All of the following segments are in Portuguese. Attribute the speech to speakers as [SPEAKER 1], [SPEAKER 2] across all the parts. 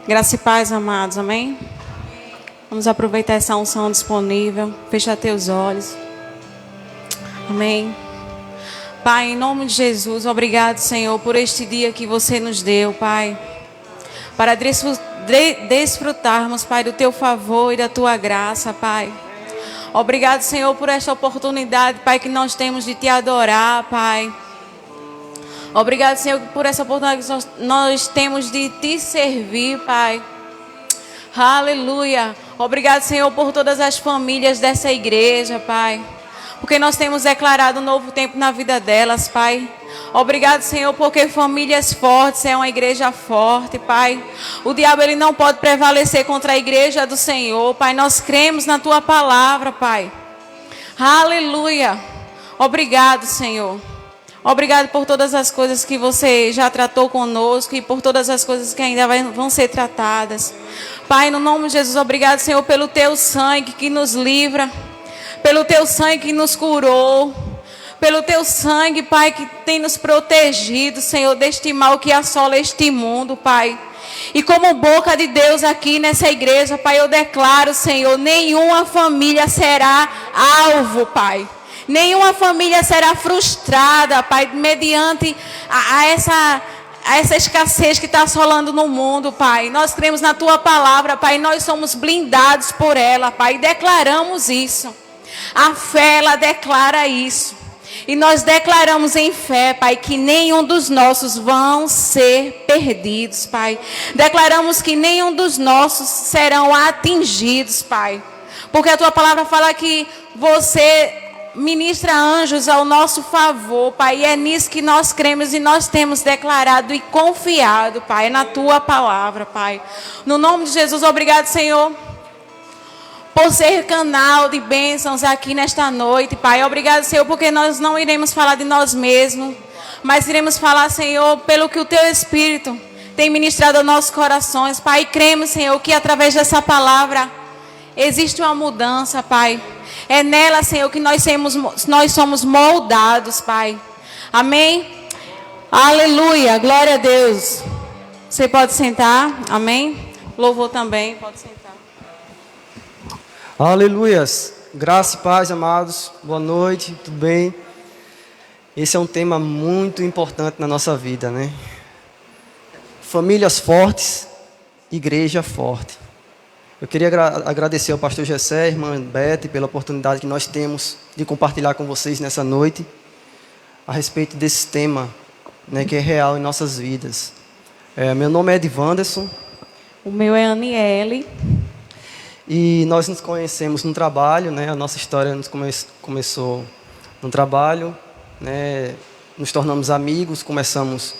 [SPEAKER 1] Graça e paz, amados, amém? Vamos aproveitar essa unção disponível. Fecha teus olhos. Amém. Pai, em nome de Jesus, obrigado, Senhor, por este dia que você nos deu, Pai. Para desfrutarmos, Pai, do teu favor e da tua graça, Pai. Obrigado, Senhor, por esta oportunidade, Pai, que nós temos de te adorar, Pai. Obrigado, Senhor, por essa oportunidade que nós temos de te servir, Pai. Aleluia. Obrigado, Senhor, por todas as famílias dessa igreja, Pai. Porque nós temos declarado um novo tempo na vida delas, Pai. Obrigado, Senhor, porque famílias fortes é uma igreja forte, Pai. O diabo, ele não pode prevalecer contra a igreja do Senhor, Pai. Nós cremos na tua palavra, Pai. Aleluia. Obrigado, Senhor. Obrigado por todas as coisas que você já tratou conosco e por todas as coisas que ainda vão ser tratadas. Pai, no nome de Jesus, obrigado, Senhor, pelo teu sangue que nos livra, pelo teu sangue que nos curou, pelo teu sangue, Pai, que tem nos protegido, Senhor, deste mal que assola este mundo, Pai. E como boca de Deus aqui nessa igreja, Pai, eu declaro, Senhor, nenhuma família será alvo, Pai. Nenhuma família será frustrada, Pai, mediante a essa escassez que está assolando no mundo, Pai. Nós cremos na tua palavra, Pai. Nós somos blindados por ela, Pai. E declaramos isso. A fé, ela declara isso. E nós declaramos em fé, Pai, que nenhum dos nossos vão ser perdidos, Pai. Declaramos que nenhum dos nossos serão atingidos, Pai. Porque a tua palavra fala que você ministra anjos ao nosso favor, Pai. E é nisso que nós cremos e nós temos declarado e confiado, Pai, na tua palavra, Pai. No nome de Jesus, obrigado, Senhor, por ser canal de bênçãos aqui nesta noite, Pai. Obrigado, Senhor, porque nós não iremos falar de nós mesmos, mas iremos falar, Senhor, pelo que o teu Espírito tem ministrado aos nossos corações, Pai. E cremos, Senhor, que através dessa palavra existe uma mudança, Pai. É nela, Senhor, que nós somos moldados, Pai. Amém? Aleluia, glória a Deus. Você pode sentar, amém? Louvor também, pode sentar.
[SPEAKER 2] Aleluias, graça e paz, amados. Boa noite, tudo bem? Esse é um tema muito importante na nossa vida, né? Famílias fortes, igreja forte. Eu queria agradecer ao pastor Gessé, irmã Beth, pela oportunidade que nós temos de compartilhar com vocês nessa noite a respeito desse tema, né, que é real em nossas vidas. Meu nome é Ed Wanderson.
[SPEAKER 1] O meu é Aniele.
[SPEAKER 2] E nós nos conhecemos no trabalho, né? A nossa história começou no trabalho, né? Nos tornamos amigos, conversamos.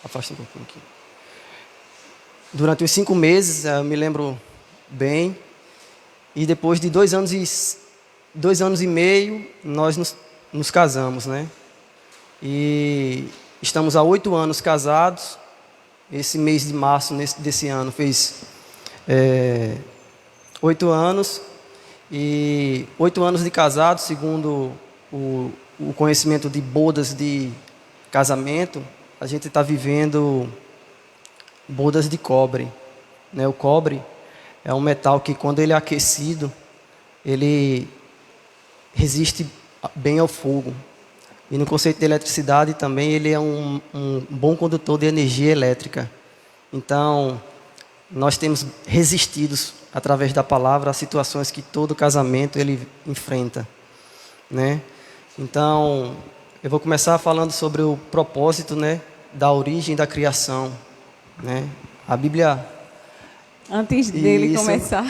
[SPEAKER 2] Afasta um pouquinho aqui. Durante os 5 meses, eu me lembro bem, e depois de 2 anos e meio, nós nos casamos, né? E estamos há 8 anos casados. Esse mês de março desse ano fez 8 anos, e 8 anos de casado, segundo o conhecimento de bodas de casamento, a gente está vivendo bodas de cobre, né? O cobre é um metal que, quando ele é aquecido, ele resiste bem ao fogo. E no conceito de eletricidade também, ele é um bom condutor de energia elétrica. Então, nós temos resistido, através da palavra, a situações que todo casamento ele enfrenta, né? Então, eu vou começar falando sobre o propósito, né, da origem da criação, né? A Bíblia...
[SPEAKER 1] Antes dele começar...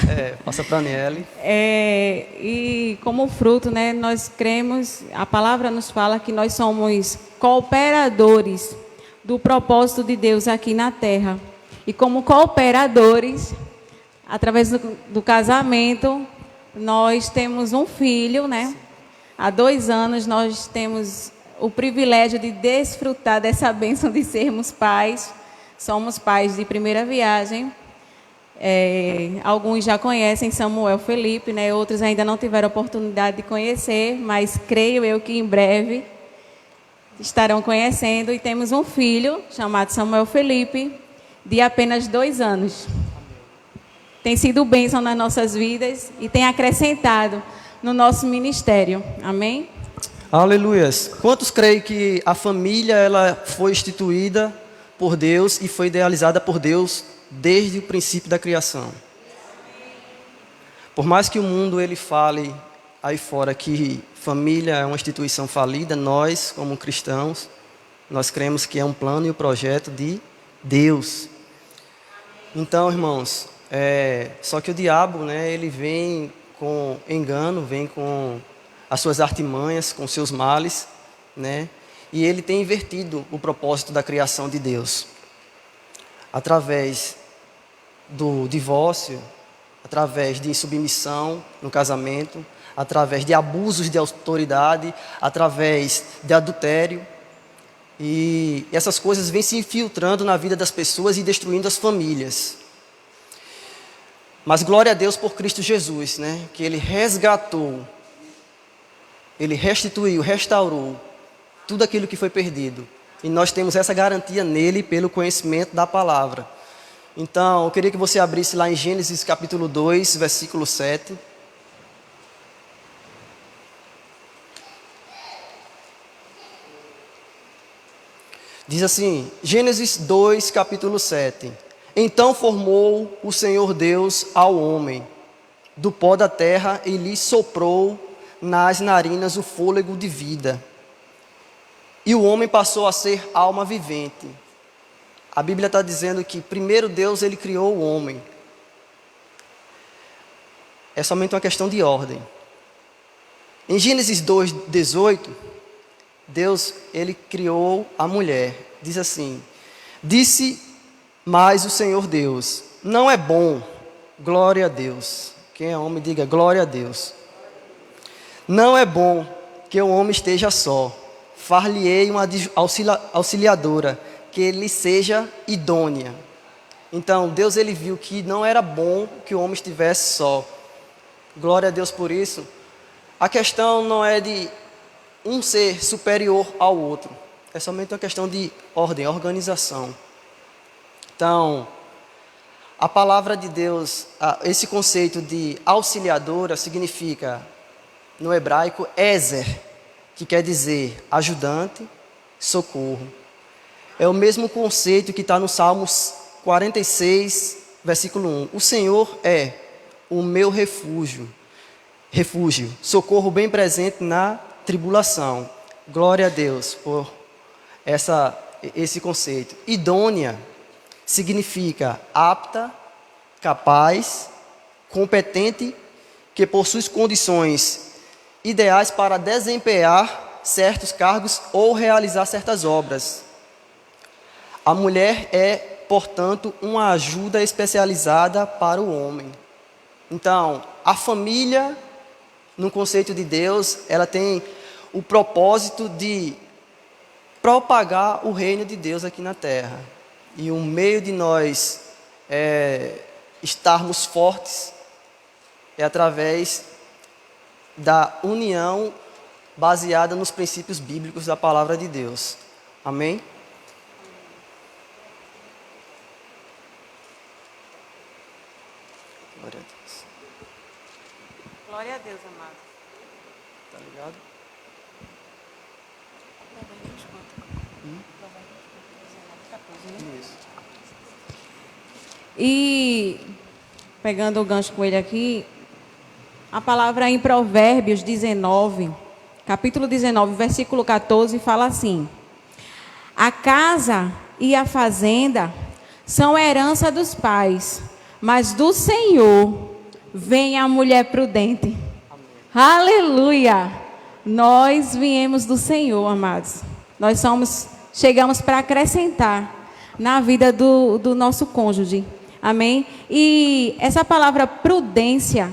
[SPEAKER 2] passa para a Aniele.
[SPEAKER 1] E como fruto, né, nós cremos, a palavra nos fala que nós somos cooperadores do propósito de Deus aqui na terra. E como cooperadores, através do casamento, nós temos um filho, né? Há 2 anos nós temos o privilégio de desfrutar dessa bênção de sermos pais. Somos pais de primeira viagem. Alguns já conhecem Samuel Felipe, né? Outros ainda não tiveram oportunidade de conhecer, mas creio eu que em breve estarão conhecendo. E temos um filho chamado Samuel Felipe. de apenas 2 anos. Tem sido bênção nas nossas vidas e tem acrescentado no nosso ministério. Amém?
[SPEAKER 2] Aleluias. Quantos creem que a família ela foi instituída por Deus e foi idealizada por Deus desde o princípio da criação? Por mais que o mundo ele fale aí fora que família é uma instituição falida, nós, como cristãos, nós cremos que é um plano e um projeto de Deus. Então, irmãos, só que o diabo, né, ele vem com engano, vem com as suas artimanhas, com seus males, né, e ele tem invertido o propósito da criação de Deus. Através do divórcio, através de insubmissão no casamento, através de abusos de autoridade, através de adultério. E essas coisas vêm se infiltrando na vida das pessoas e destruindo as famílias. Mas glória a Deus por Cristo Jesus, né? Que Ele resgatou, Ele restituiu, restaurou tudo aquilo que foi perdido. E nós temos essa garantia nele pelo conhecimento da palavra. Então, eu queria que você abrisse lá em Gênesis capítulo 2, versículo 7. Diz assim, Gênesis 2, capítulo 7. Então formou o Senhor Deus ao homem do pó da terra e lhe soprou nas narinas o fôlego de vida. E o homem passou a ser alma vivente. A Bíblia está dizendo que primeiro Deus ele criou o homem. É somente uma questão de ordem. Em Gênesis 2, 18, Deus ele criou a mulher. Diz assim, disse mais o Senhor Deus, não é bom, glória a Deus. Quem é homem diga glória a Deus. Não é bom que o homem esteja só. Far-lhe-ei uma auxiliadora, que ele seja idônea. Então, Deus ele viu que não era bom que o homem estivesse só. Glória a Deus por isso. A questão não é de um ser superior ao outro. É somente uma questão de ordem, organização. Então, a palavra de Deus, esse conceito de auxiliadora significa, no hebraico, ezer, que quer dizer ajudante, socorro. É o mesmo conceito que está no Salmos 46, versículo 1. O Senhor é o meu refúgio, socorro bem presente na tribulação. Glória a Deus por esse conceito. Idônea significa apta, capaz, competente, que possui condições ideais para desempenhar certos cargos ou realizar certas obras. A mulher é, portanto, uma ajuda especializada para o homem. Então, a família, no conceito de Deus, ela tem o propósito de propagar o reino de Deus aqui na terra. E o meio de nós estarmos fortes é através da união baseada nos princípios bíblicos da palavra de Deus. Amém? Glória a Deus.
[SPEAKER 1] Glória a Deus, amado.
[SPEAKER 2] Tá ligado? Isso.
[SPEAKER 1] E, pegando o gancho com ele aqui, a palavra em Provérbios 19, capítulo 19, versículo 14, fala assim: a casa e a fazenda são herança dos pais, mas do Senhor vem a mulher prudente. Amém. Aleluia! Nós viemos do Senhor, amados. Nós chegamos para acrescentar na vida do nosso cônjuge. Amém? E essa palavra prudência,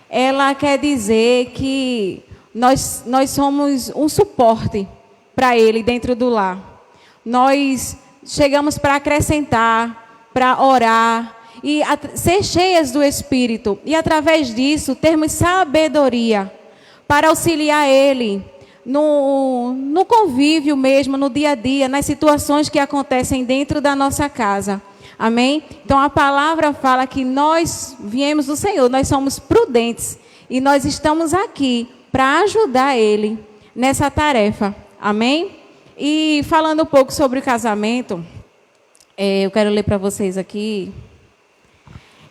[SPEAKER 1] ela quer dizer que nós somos um suporte para ele dentro do lar. Nós chegamos para acrescentar, para orar e ser cheias do Espírito. E através disso, termos sabedoria para auxiliar ele no convívio mesmo, no dia a dia, nas situações que acontecem dentro da nossa casa. Amém? Então a palavra fala que nós viemos do Senhor, nós somos prudentes e nós estamos aqui para ajudar Ele nessa tarefa. Amém? E falando um pouco sobre o casamento, eu quero ler para vocês aqui.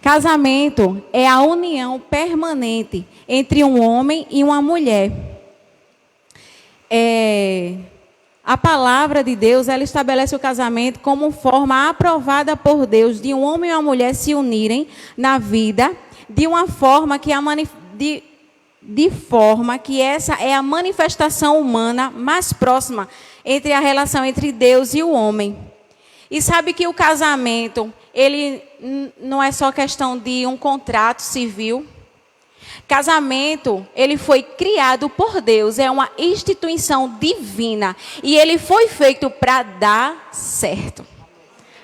[SPEAKER 1] Casamento é a união permanente entre um homem e uma mulher. A palavra de Deus, ela estabelece o casamento como forma aprovada por Deus de um homem e uma mulher se unirem na vida de uma forma que essa é a manifestação humana mais próxima entre a relação entre Deus e o homem. E sabe que o casamento, ele não é só questão de um contrato civil. Casamento, ele foi criado por Deus, é uma instituição divina. E ele foi feito para dar certo.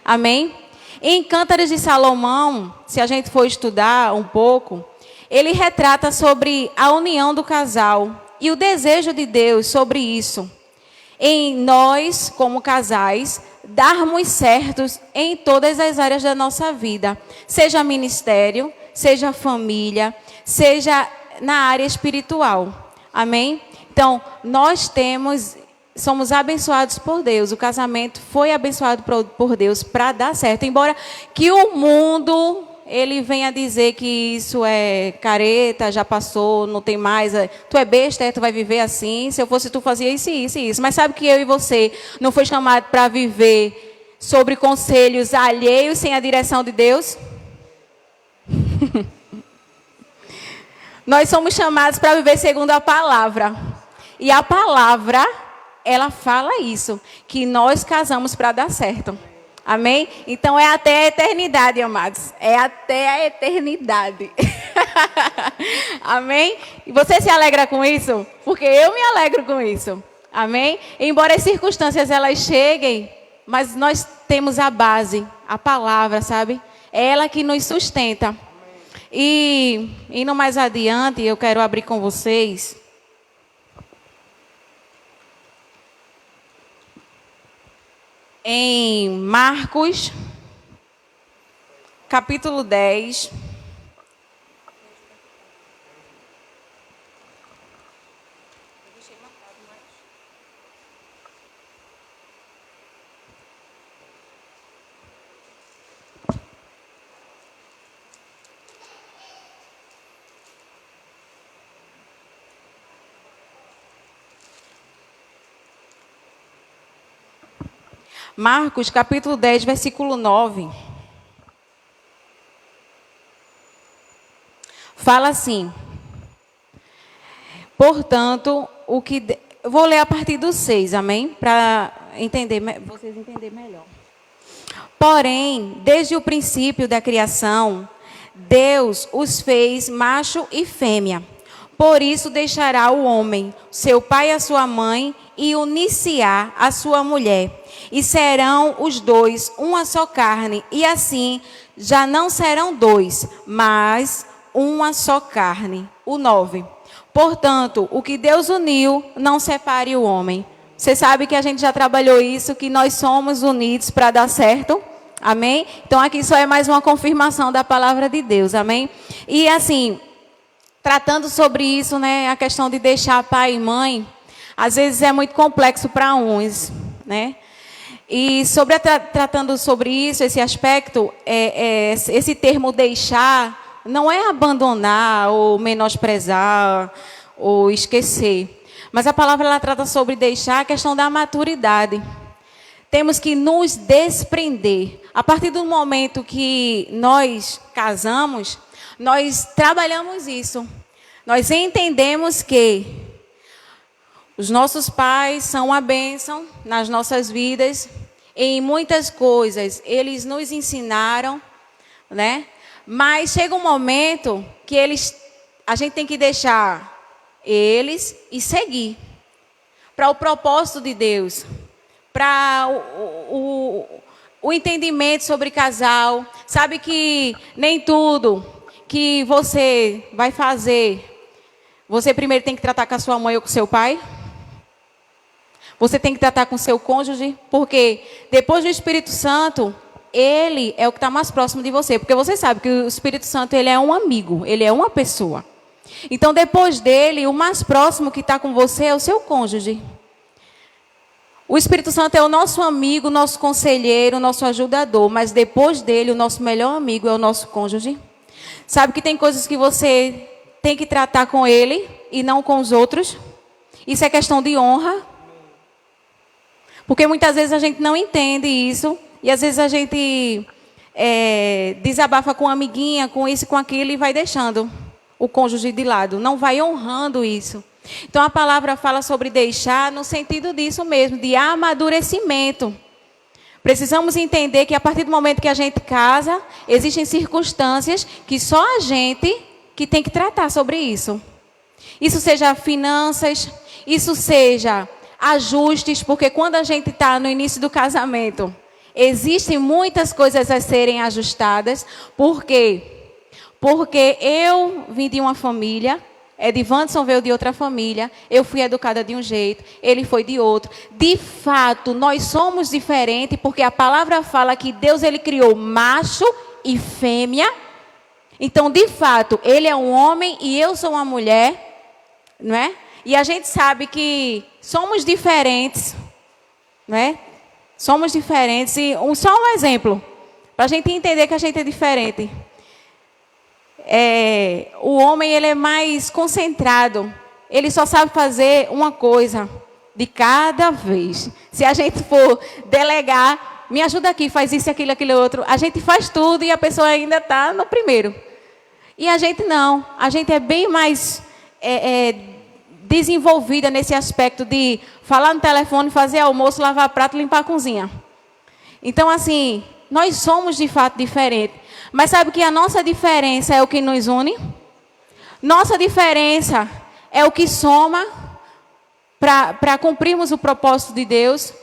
[SPEAKER 1] Amém? Em Cântaros de Salomão, se a gente for estudar um pouco, ele retrata sobre a união do casal e o desejo de Deus sobre isso. Em nós, como casais, darmos certos em todas as áreas da nossa vida. Seja ministério, seja família, seja na área espiritual. Amém? Então, somos abençoados por Deus. O casamento foi abençoado por Deus para dar certo. Embora que o mundo, ele venha dizer que isso é careta, já passou, não tem mais. Tu é besta, tu vai viver assim. Se eu fosse tu, fazia isso, isso e isso. Mas sabe que eu e você não foi chamado para viver sobre conselhos alheios sem a direção de Deus? Nós somos chamados para viver segundo a palavra. E a palavra, ela fala isso, que nós casamos para dar certo. Amém? Então é até a eternidade, amados. É até a eternidade. Amém? E você se alegra com isso? Porque eu me alegro com isso. Amém? Embora as circunstâncias elas cheguem, mas nós temos a base, a palavra, sabe? É ela que nos sustenta. E indo mais adiante, eu quero abrir com vocês em Marcos, capítulo 10. Marcos, capítulo 10, versículo 9. Fala assim. Portanto, eu vou ler a partir do 6, amém? Para vocês entenderem melhor. Porém, desde o princípio da criação, Deus os fez macho e fêmea. Por isso deixará o homem, seu pai e a sua mãe, e unir-se-á a sua mulher. E serão os dois uma só carne. E assim já não serão dois, mas uma só carne. O 9. Portanto, o que Deus uniu, não separe o homem. Você sabe que a gente já trabalhou isso, que nós somos unidos para dar certo. Amém? Então aqui só é mais uma confirmação da palavra de Deus. Amém? E assim, tratando sobre isso, né, a questão de deixar pai e mãe, às vezes é muito complexo para uns, né? E tratando sobre isso, esse aspecto, esse termo deixar, não é abandonar ou menosprezar ou esquecer. Mas a palavra ela trata sobre deixar a questão da maturidade. Temos que nos desprender. A partir do momento que nós casamos, nós trabalhamos isso. Nós entendemos que os nossos pais são uma bênção nas nossas vidas. Em muitas coisas, eles nos ensinaram, né? Mas chega um momento que a gente tem que deixar eles e seguir. Para o propósito de Deus. Para o entendimento sobre casal. Sabe que nem tudo que você vai fazer, você primeiro tem que tratar com a sua mãe ou com o seu pai. Você tem que tratar com o seu cônjuge, porque depois do Espírito Santo, Ele é o que está mais próximo de você. Porque você sabe que o Espírito Santo, ele é um amigo, ele é uma pessoa. Então, depois dele, o mais próximo que está com você é o seu cônjuge. O Espírito Santo é o nosso amigo, nosso conselheiro, nosso ajudador. Mas depois dele, o nosso melhor amigo é o nosso cônjuge. Sabe que tem coisas que você tem que tratar com ele e não com os outros. Isso é questão de honra. Porque muitas vezes a gente não entende isso. E às vezes a gente desabafa com uma amiguinha, com isso e com aquilo e vai deixando o cônjuge de lado. Não vai honrando isso. Então a palavra fala sobre deixar no sentido disso mesmo, de amadurecimento. Precisamos entender que a partir do momento que a gente casa, existem circunstâncias que só a gente que tem que tratar sobre isso. Isso seja finanças, isso seja ajustes, porque quando a gente está no início do casamento, existem muitas coisas a serem ajustadas. Por quê? Porque eu vim de uma família, Edivanson veio de outra família, eu fui educada de um jeito, ele foi de outro. De fato, nós somos diferentes, porque a palavra fala que Deus ele criou macho e fêmea. Então, de fato, ele é um homem e eu sou uma mulher, não é? E a gente sabe que somos diferentes, não é? Somos diferentes. E só um exemplo, para a gente entender que a gente é diferente. O homem ele é mais concentrado. Ele só sabe fazer uma coisa de cada vez. Se a gente for delegar, me ajuda aqui, faz isso, aquilo, aquilo outro. A gente faz tudo e a pessoa ainda está no primeiro. E a gente não. A gente é bem mais desenvolvida nesse aspecto de falar no telefone, fazer almoço, lavar prato, limpar a cozinha. Então, assim, nós somos de fato diferentes. Mas sabe que a nossa diferença é o que nos une? Nossa diferença é o que soma para cumprirmos o propósito de Deus.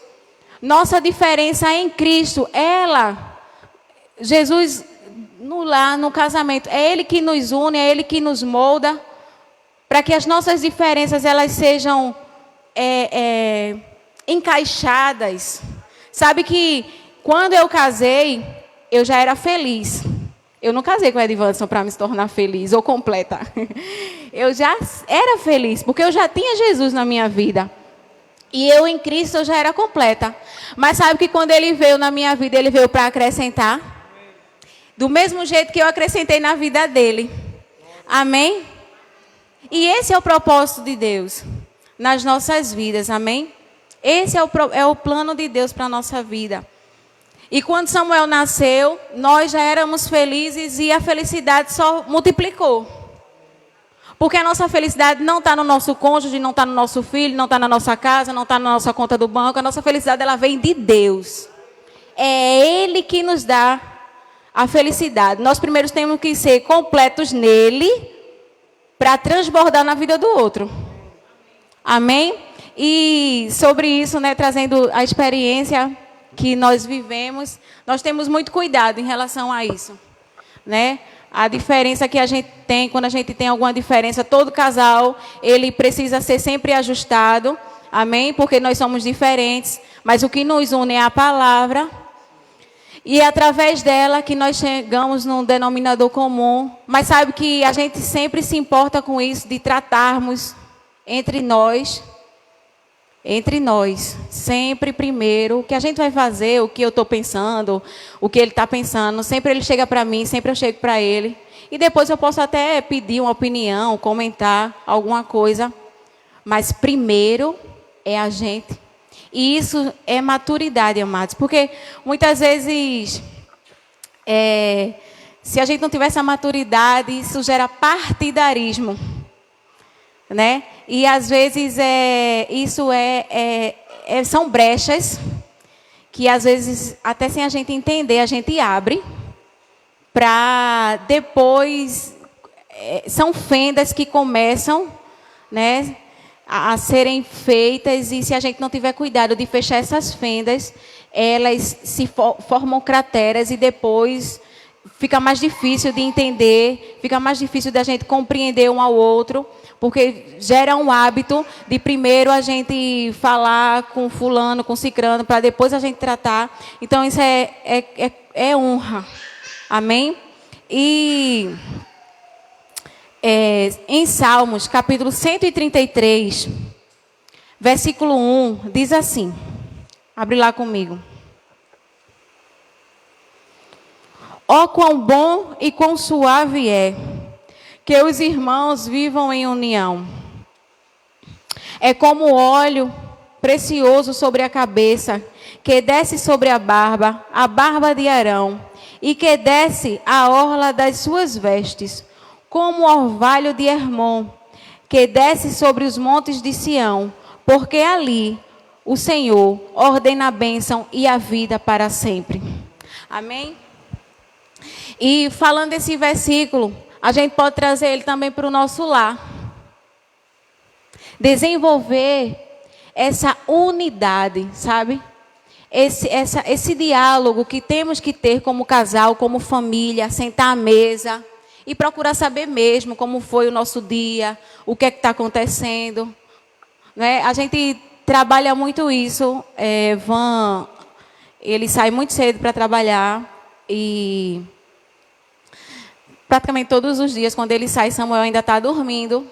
[SPEAKER 1] Nossa diferença em Cristo, Jesus no lar, no casamento, é Ele que nos une, é Ele que nos molda, para que as nossas diferenças elas sejam encaixadas. Sabe que quando eu casei, eu já era feliz. Eu não casei com o Edivanson para me tornar feliz ou completa. Eu já era feliz, porque eu já tinha Jesus na minha vida. E eu em Cristo eu já era completa. Mas sabe que quando Ele veio na minha vida, Ele veio para acrescentar? Do mesmo jeito que eu acrescentei na vida dele. Amém? E esse é o propósito de Deus nas nossas vidas. Amém? Esse é o plano de Deus para a nossa vida. E quando Samuel nasceu, nós já éramos felizes e a felicidade só multiplicou. Porque a nossa felicidade não está no nosso cônjuge, não está no nosso filho, não está na nossa casa, não está na nossa conta do banco. A nossa felicidade ela vem de Deus. É Ele que nos dá a felicidade. Nós primeiro temos que ser completos nele para transbordar na vida do outro. Amém? E sobre isso, né, trazendo a experiência que nós vivemos, nós temos muito cuidado em relação a isso, né? A diferença que a gente tem, quando a gente tem alguma diferença, todo casal, ele precisa ser sempre ajustado, amém? Porque nós somos diferentes, mas o que nos une é a palavra, e é através dela que nós chegamos num denominador comum. Mas sabe que a gente sempre se importa com isso, de tratarmos entre nós, sempre primeiro, o que a gente vai fazer, o que eu estou pensando, o que ele está pensando, sempre ele chega para mim, sempre eu chego para ele, e depois eu posso até pedir uma opinião, comentar alguma coisa, mas primeiro é a gente, e isso é maturidade, amados, porque muitas vezes, se a gente não tiver essa maturidade, isso gera partidarismo, né? E às vezes são brechas que às vezes, até sem a gente entender, a gente abre para depois, são fendas que começam, né, a serem feitas, e se a gente não tiver cuidado de fechar essas fendas, elas formam crateras e depois fica mais difícil de entender, fica mais difícil da gente compreender um ao outro, Porque gera um hábito de primeiro a gente falar com fulano, com cicrano, para depois a gente tratar. Então, isso é honra. Amém? E em Salmos, capítulo 133, versículo 1, diz assim. Abre lá comigo. Ó, quão bom e quão suave é que os irmãos vivam em união. É como óleo precioso sobre a cabeça, que desce sobre a barba de Arão, e que desce a orla das suas vestes, como o orvalho de Hermon, que desce sobre os montes de Sião, porque ali o Senhor ordena a bênção e a vida para sempre. Amém? E falando desse versículo, a gente pode trazer ele também para o nosso lar. Desenvolver essa unidade, sabe? Esse diálogo que temos que ter como casal, como família, sentar à mesa e procurar saber mesmo como foi o nosso dia, o que é que está acontecendo. Né? A gente trabalha muito isso. Van, ele sai muito cedo para trabalhar e praticamente todos os dias, quando ele sai, Samuel ainda está dormindo.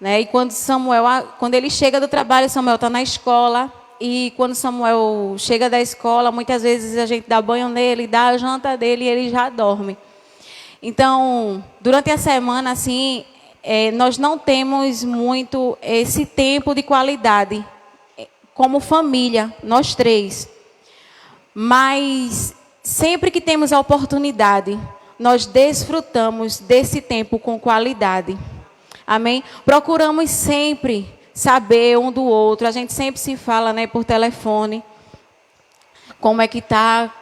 [SPEAKER 1] Né? E quando ele chega do trabalho, Samuel está na escola. E quando Samuel chega da escola, muitas vezes a gente dá banho nele, dá a janta dele e ele já dorme. Então, durante a semana, assim, nós não temos muito esse tempo de qualidade, como família, nós três. Mas, sempre que temos a oportunidade, nós desfrutamos desse tempo com qualidade. Amém? Procuramos sempre saber um do outro. A gente sempre se fala, né, por telefone. Como é que tá?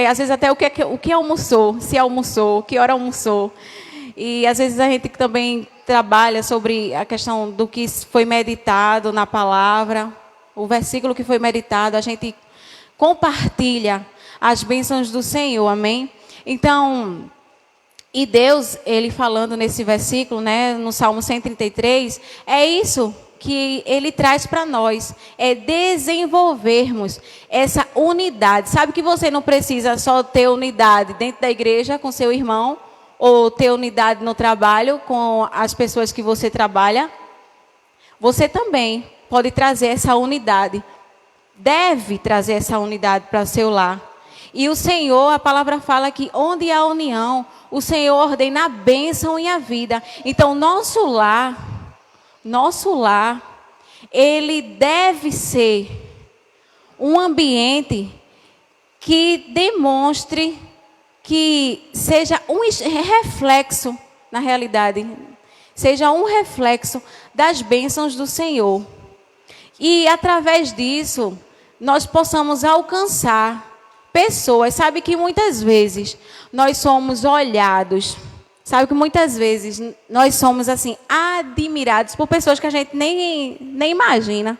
[SPEAKER 1] Às vezes até o que almoçou, se almoçou, que hora almoçou. E às vezes a gente também trabalha sobre a questão do que foi meditado na palavra, o versículo que foi meditado, a gente compartilha as bênçãos do Senhor, amém? Então, e Deus, ele falando nesse versículo, né, no Salmo 133, é isso que ele traz para nós, é desenvolvermos essa unidade. Sabe que você não precisa só ter unidade dentro da igreja com seu irmão, ou ter unidade no trabalho com as pessoas que você trabalha. Você também pode trazer essa unidade, deve trazer essa unidade para o seu lar. E o Senhor, a palavra fala que onde há união, o Senhor ordena a bênção e a vida. Então, nosso lar, ele deve ser um ambiente que demonstre, que seja um reflexo, na realidade, seja um reflexo das bênçãos do Senhor. E através disso, nós possamos alcançar pessoas. Sabe que muitas vezes nós somos olhados, sabe que muitas vezes nós somos assim, admirados por pessoas que a gente nem imagina.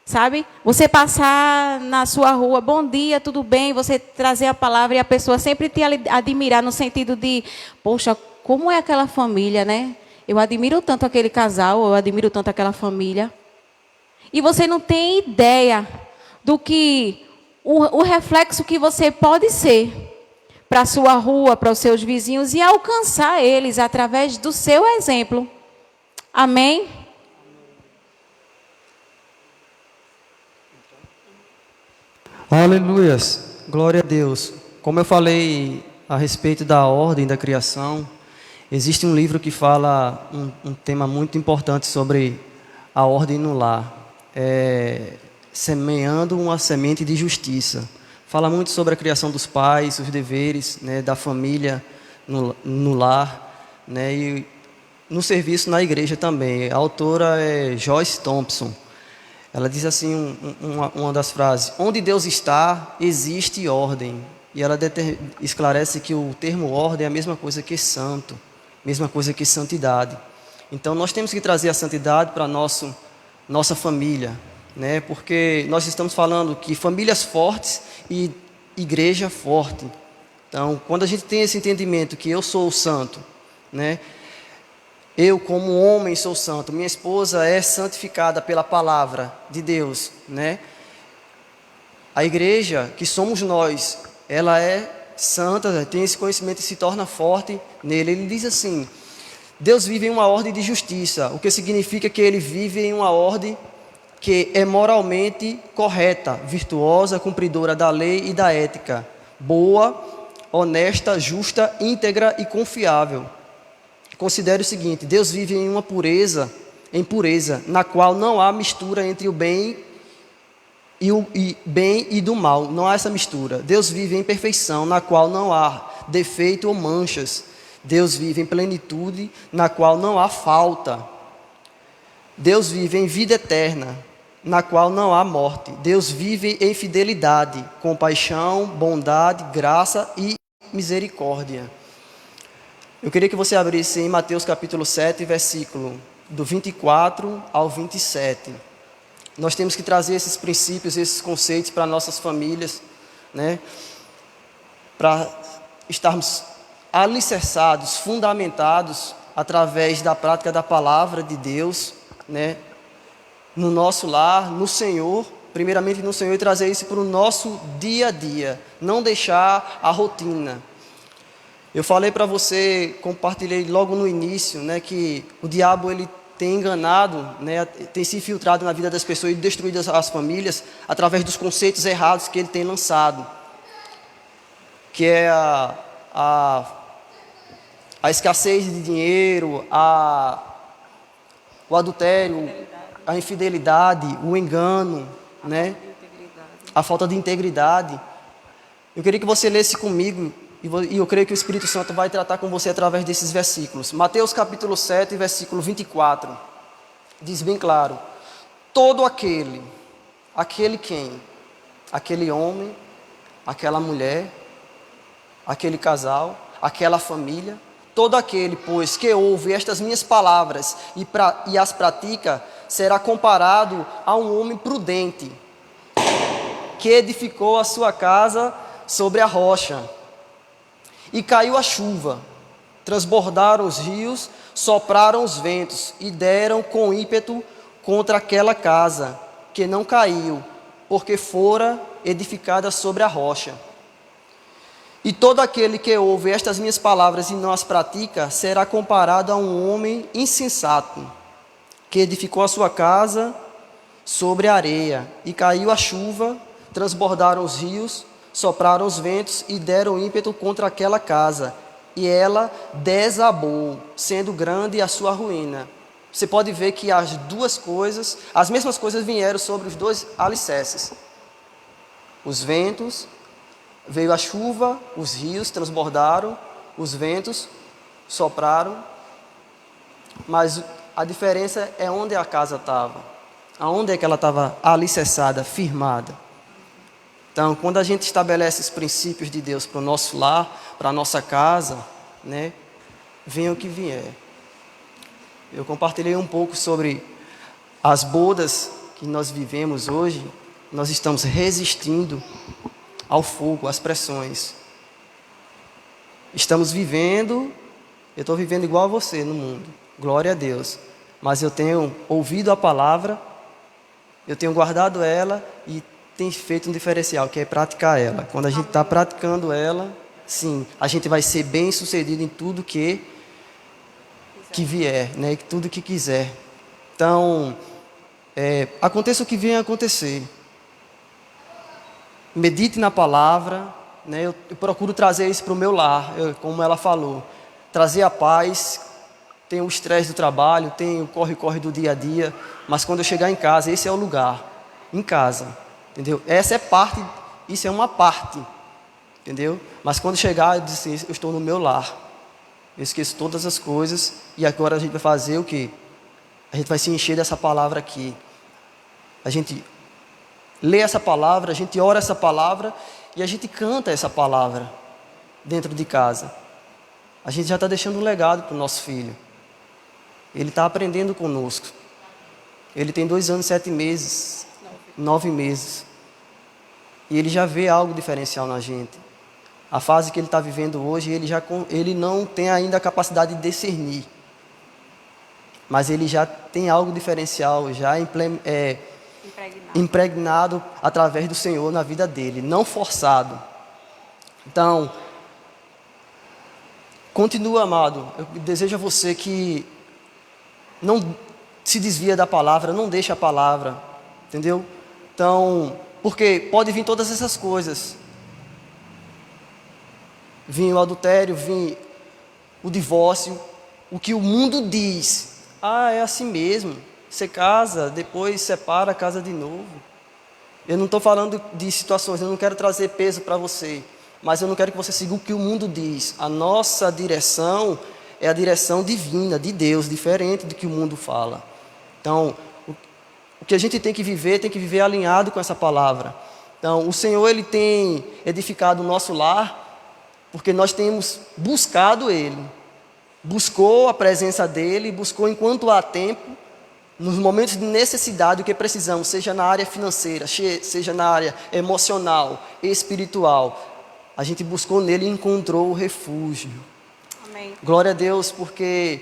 [SPEAKER 1] Sabe? Você passar na sua rua, bom dia, tudo bem, você trazer a palavra e a pessoa sempre te admirar no sentido de, poxa, como é aquela família, né? Eu admiro tanto aquele casal, eu admiro tanto aquela família. E você não tem ideia do que o reflexo que você pode ser para a sua rua, para os seus vizinhos e alcançar eles através do seu exemplo. Amém?
[SPEAKER 2] Aleluias, glória a Deus. Como eu falei a respeito da ordem da criação, existe um livro que fala um tema muito importante sobre a ordem no lar. Semeando uma semente de justiça. Fala muito sobre a criação dos pais, os deveres, né, da família no lar, né, e no serviço na igreja também. A autora é Joyce Thompson. Ela diz assim, uma das frases: onde Deus está, existe ordem. E ela esclarece que o termo ordem é a mesma coisa que santo, mesma coisa que santidade. Então nós temos que trazer a santidade para nossa família, né? Porque nós estamos falando que famílias fortes e igreja forte. Então, quando a gente tem esse entendimento que eu sou o santo, né? Eu, como homem, sou santo. Minha esposa é santificada pela palavra de Deus, né? A igreja, que somos nós, ela é santa, tem esse conhecimento e se torna forte nele. Ele diz assim: Deus vive em uma ordem de justiça, o que significa que ele vive em uma ordem que é moralmente correta, virtuosa, cumpridora da lei e da ética, boa, honesta, justa, íntegra e confiável. Considere o seguinte: Deus vive em uma pureza, na qual não há mistura entre o bem e do mal. Não há essa mistura. Deus vive em perfeição, na qual não há defeito ou manchas. Deus vive em plenitude, na qual não há falta. Deus vive em vida eterna, na qual não há morte. Deus vive em fidelidade, compaixão, bondade, graça e misericórdia. Eu queria que você abrisse em Mateus capítulo 7, versículo do 24 ao 27. Nós temos que trazer esses princípios, esses conceitos para nossas famílias, né? Para estarmos alicerçados, fundamentados através da prática da palavra de Deus, né? No nosso lar, no Senhor, primeiramente no Senhor, e trazer isso para o nosso dia a dia, não deixar a rotina. Eu falei para você, compartilhei logo no início, né, que o diabo ele tem enganado, né, tem se infiltrado na vida das pessoas e destruído as famílias através dos conceitos errados que ele tem lançado, que é a escassez de dinheiro, o adultério, a infidelidade, o engano, né, a falta de integridade. Eu queria que você lesse comigo, e eu creio que o Espírito Santo vai tratar com você através desses versículos. Mateus capítulo 7, versículo 24, diz bem claro: todo aquele quem? Aquele homem, aquela mulher, aquele casal, aquela família, todo aquele, pois, que ouve estas minhas palavras e as pratica, será comparado a um homem prudente, que edificou a sua casa sobre a rocha. E caiu a chuva, transbordaram os rios, sopraram os ventos e deram com ímpeto contra aquela casa, que não caiu, porque fora edificada sobre a rocha. E todo aquele que ouve estas minhas palavras e não as pratica, será comparado a um homem insensato, que edificou a sua casa sobre a areia. E caiu a chuva, transbordaram os rios, sopraram os ventos e deram ímpeto contra aquela casa, e ela desabou, sendo grande a sua ruína. Você pode ver que as mesmas coisas vieram sobre os dois alicerces. Os ventos, veio a chuva, os rios transbordaram, os ventos sopraram, mas a diferença é onde a casa estava, aonde é que ela estava alicerçada, firmada. Então, quando a gente estabelece os princípios de Deus para o nosso lar, para a nossa casa, né, venha o que vier. Eu compartilhei um pouco sobre as bodas que nós vivemos hoje. Nós estamos resistindo ao fogo, às pressões. Estamos vivendo, eu estou vivendo igual a você no mundo, glória a Deus. Mas eu tenho ouvido a palavra, eu tenho guardado ela e tem feito um diferencial, que é praticar ela. Quando a gente está praticando ela, sim, a gente vai ser bem sucedido em tudo que vier, né? Tudo que quiser. Então, aconteça o que venha a acontecer. Medite na palavra, né? Eu procuro trazer isso para o meu lar, como ela falou. Trazer a paz. Tem o estresse do trabalho, tem o corre-corre do dia a dia, mas quando eu chegar em casa, esse é o lugar, em casa. Entendeu? Isso é uma parte, entendeu? Mas quando chegar, eu disse assim, eu estou no meu lar. Eu esqueço todas as coisas e agora a gente vai fazer o quê? A gente vai se encher dessa palavra aqui. A gente lê essa palavra, a gente ora essa palavra e a gente canta essa palavra dentro de casa. A gente já está deixando um legado para o nosso filho. Ele está aprendendo conosco. Ele tem 2 anos e 7 meses. 9 meses. E ele já vê algo diferencial na gente. A fase que ele está vivendo hoje, ele não tem ainda a capacidade de discernir. mas ele já tem algo diferencial, já impregnado através do Senhor na vida dele, não forçado. Então, continua, amado. Eu desejo a você que não se desvia da palavra, não deixa a palavra, entendeu? Então, porque pode vir todas essas coisas. Vir o adultério, vir o divórcio, o que o mundo diz. Ah, é assim mesmo. Você casa, depois separa, casa de novo. Eu não estou falando de situações, eu não quero trazer peso para você, mas eu não quero que você siga o que o mundo diz. A nossa direção é a direção divina, de Deus, diferente do que o mundo fala. Então, o que a gente tem que viver alinhado com essa palavra. Então, o Senhor, Ele tem edificado o nosso lar, porque nós temos buscado Ele. Buscou a presença dEle, buscou enquanto há tempo, nos momentos de necessidade, o que precisamos, seja na área financeira, seja na área emocional, espiritual. A gente buscou nele e encontrou o refúgio.
[SPEAKER 1] Amém.
[SPEAKER 2] Glória a Deus, porque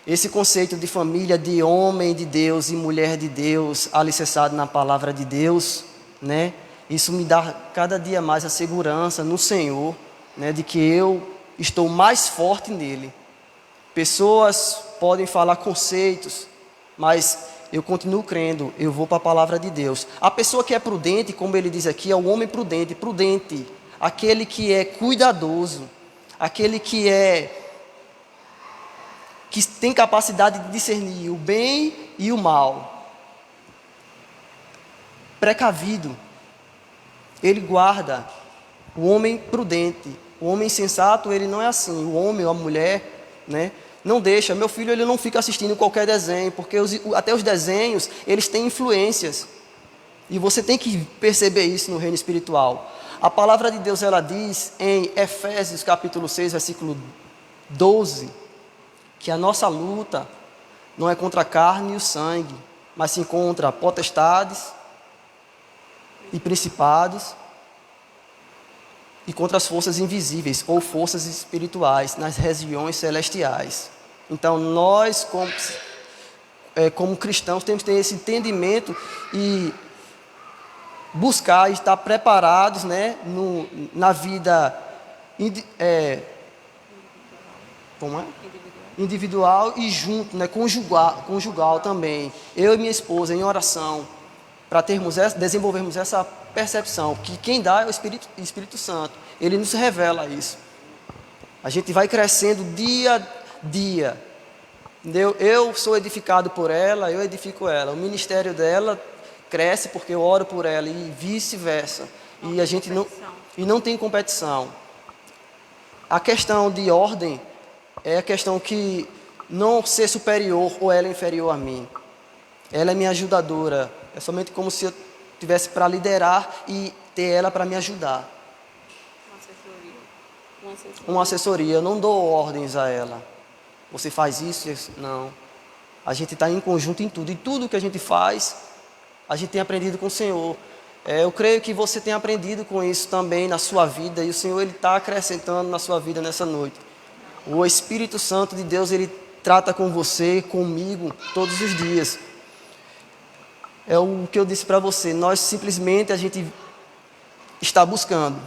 [SPEAKER 2] esse conceito de família, de homem de Deus e mulher de Deus, alicerçado na palavra de Deus, né? Isso me dá cada dia mais a segurança no Senhor, né? De que eu estou mais forte nele. Pessoas podem falar conceitos, mas eu continuo crendo, eu vou para a palavra de Deus. A pessoa que é prudente, como ele diz aqui, é o homem prudente, aquele que é cuidadoso, aquele que tem capacidade de discernir o bem e o mal. Precavido. Ele guarda. O homem prudente, o homem sensato, ele não é assim. O homem ou a mulher, né? Não deixa. Meu filho, ele não fica assistindo qualquer desenho, porque até os desenhos, eles têm influências. E você tem que perceber isso no reino espiritual. A palavra de Deus, ela diz em Efésios capítulo 6, versículo 12, que a nossa luta não é contra a carne e o sangue, mas sim contra potestades e principados e contra as forças invisíveis ou forças espirituais nas regiões celestiais. Então, nós, como cristãos, temos que ter esse entendimento e buscar estar preparados, né, na vida individual e junto, né, conjugal também. Eu e minha esposa em oração, para desenvolvermos essa percepção que quem dá é o Espírito Santo. Ele nos revela isso. A gente vai crescendo dia a dia. Entendeu? Eu sou edificado por ela, eu edifico ela. O ministério dela cresce porque eu oro por ela e vice-versa. E a gente não tem competição. A questão de ordem é a questão que não ser superior ou ela inferior a mim. Ela é minha ajudadora. É somente como se eu tivesse para liderar e ter ela para me ajudar. Uma assessoria. Eu não dou ordens a ela. Você faz isso? Não. A gente está em conjunto em tudo. E tudo que a gente faz, a gente tem aprendido com o Senhor. Eu creio que você tem aprendido com isso também na sua vida. E o Senhor está acrescentando na sua vida nessa noite. O Espírito Santo de Deus, Ele trata com você, comigo, todos os dias. É o que eu disse para você. Nós simplesmente, a gente está buscando.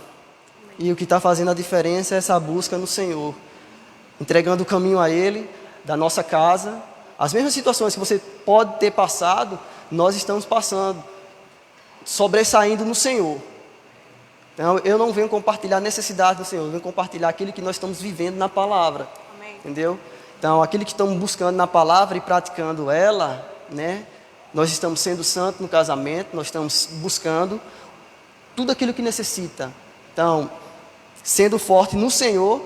[SPEAKER 2] E o que está fazendo a diferença é essa busca no Senhor. Entregando o caminho a Ele, da nossa casa. As mesmas situações que você pode ter passado, nós estamos passando. Sobressaindo no Senhor. Então, eu não venho compartilhar a necessidade do Senhor, eu venho compartilhar aquilo que nós estamos vivendo na palavra. Amém. Entendeu? Então, aquilo que estamos buscando na palavra e praticando ela, né? Nós estamos sendo santos no casamento, nós estamos buscando tudo aquilo que necessita. Então, sendo forte no Senhor,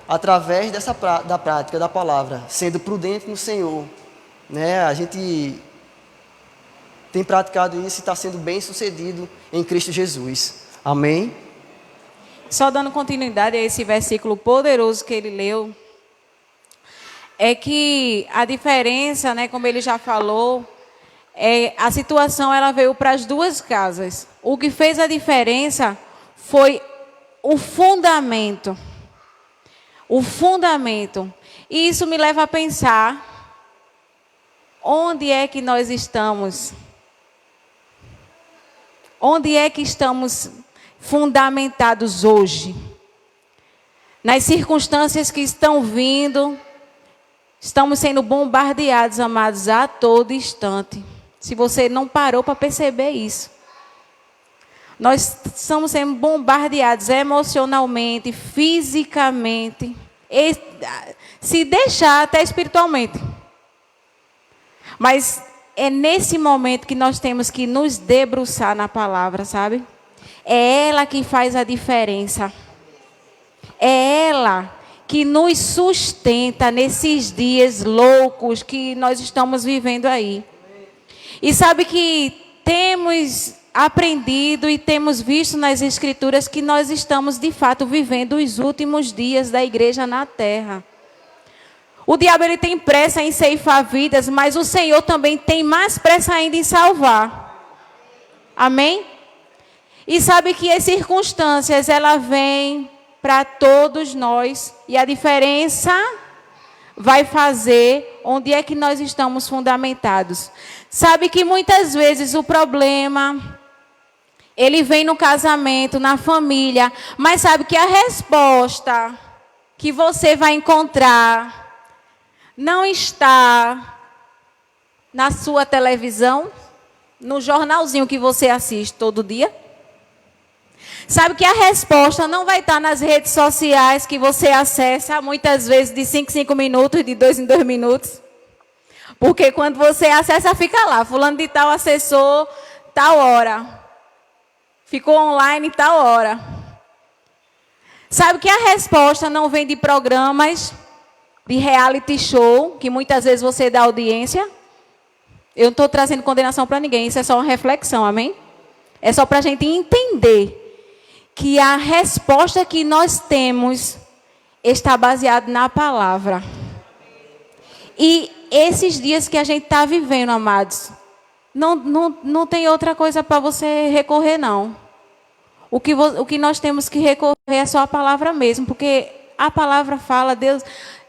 [SPEAKER 2] através da prática da palavra, sendo prudente no Senhor, né? A gente tem praticado isso e está sendo bem sucedido em Cristo Jesus. Amém?
[SPEAKER 1] Só dando continuidade a esse versículo poderoso que ele leu, é que a diferença, né, como ele já falou, a situação ela veio para as duas casas. O que fez a diferença foi o fundamento. O fundamento. E isso me leva a pensar Onde é que nós estamos? Onde é que estamos fundamentados hoje? Nas circunstâncias que estão vindo, estamos sendo bombardeados, amados, a todo instante. Se você não parou para perceber isso. Nós estamos sendo bombardeados emocionalmente, fisicamente, se deixar até espiritualmente. Mas é nesse momento que nós temos que nos debruçar na palavra, sabe? É ela que faz a diferença. É ela que nos sustenta nesses dias loucos que nós estamos vivendo aí. E sabe que temos aprendido e temos visto nas Escrituras que nós estamos, de fato, vivendo os últimos dias da igreja na terra. O diabo ele tem pressa em ceifar vidas, mas o Senhor também tem mais pressa ainda em salvar. Amém? E sabe que as circunstâncias, ela vem para todos nós. E a diferença vai fazer onde é que nós estamos fundamentados. Sabe que muitas vezes o problema, ele vem no casamento, na família. Mas sabe que a resposta que você vai encontrar não está na sua televisão, no jornalzinho que você assiste todo dia. Sabe que a resposta não vai estar nas redes sociais que você acessa, muitas vezes de 5 em 5 minutos, de 2 em 2 minutos. Porque quando você acessa, fica lá, fulano de tal acessou tal hora. Ficou online tal hora. Sabe que a resposta não vem de programas de reality show, que muitas vezes você dá audiência. Eu não estou trazendo condenação para ninguém, isso é só uma reflexão, amém? É só para a gente entender que a resposta que nós temos está baseada na palavra. E esses dias que a gente está vivendo, amados, não tem outra coisa para você recorrer, não. O que nós temos que recorrer é só a palavra mesmo, porque a palavra fala, Deus,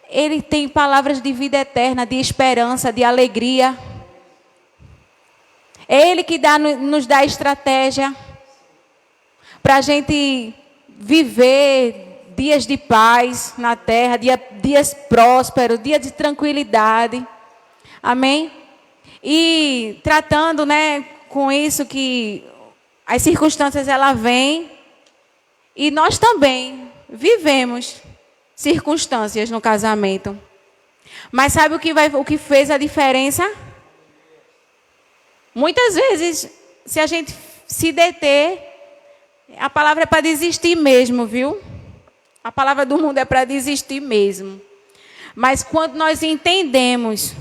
[SPEAKER 1] Ele tem palavras de vida eterna, de esperança, de alegria. É Ele que nos dá estratégia para a gente viver dias de paz na terra, dias prósperos, dias de tranquilidade. Amém? E tratando, com isso que as circunstâncias ela vêm e nós também vivemos circunstâncias no casamento. Mas sabe o que fez a diferença? Muitas vezes, se a gente se deter, a palavra é para desistir mesmo, viu? A palavra do mundo é para desistir mesmo. Mas quando nós entendemos,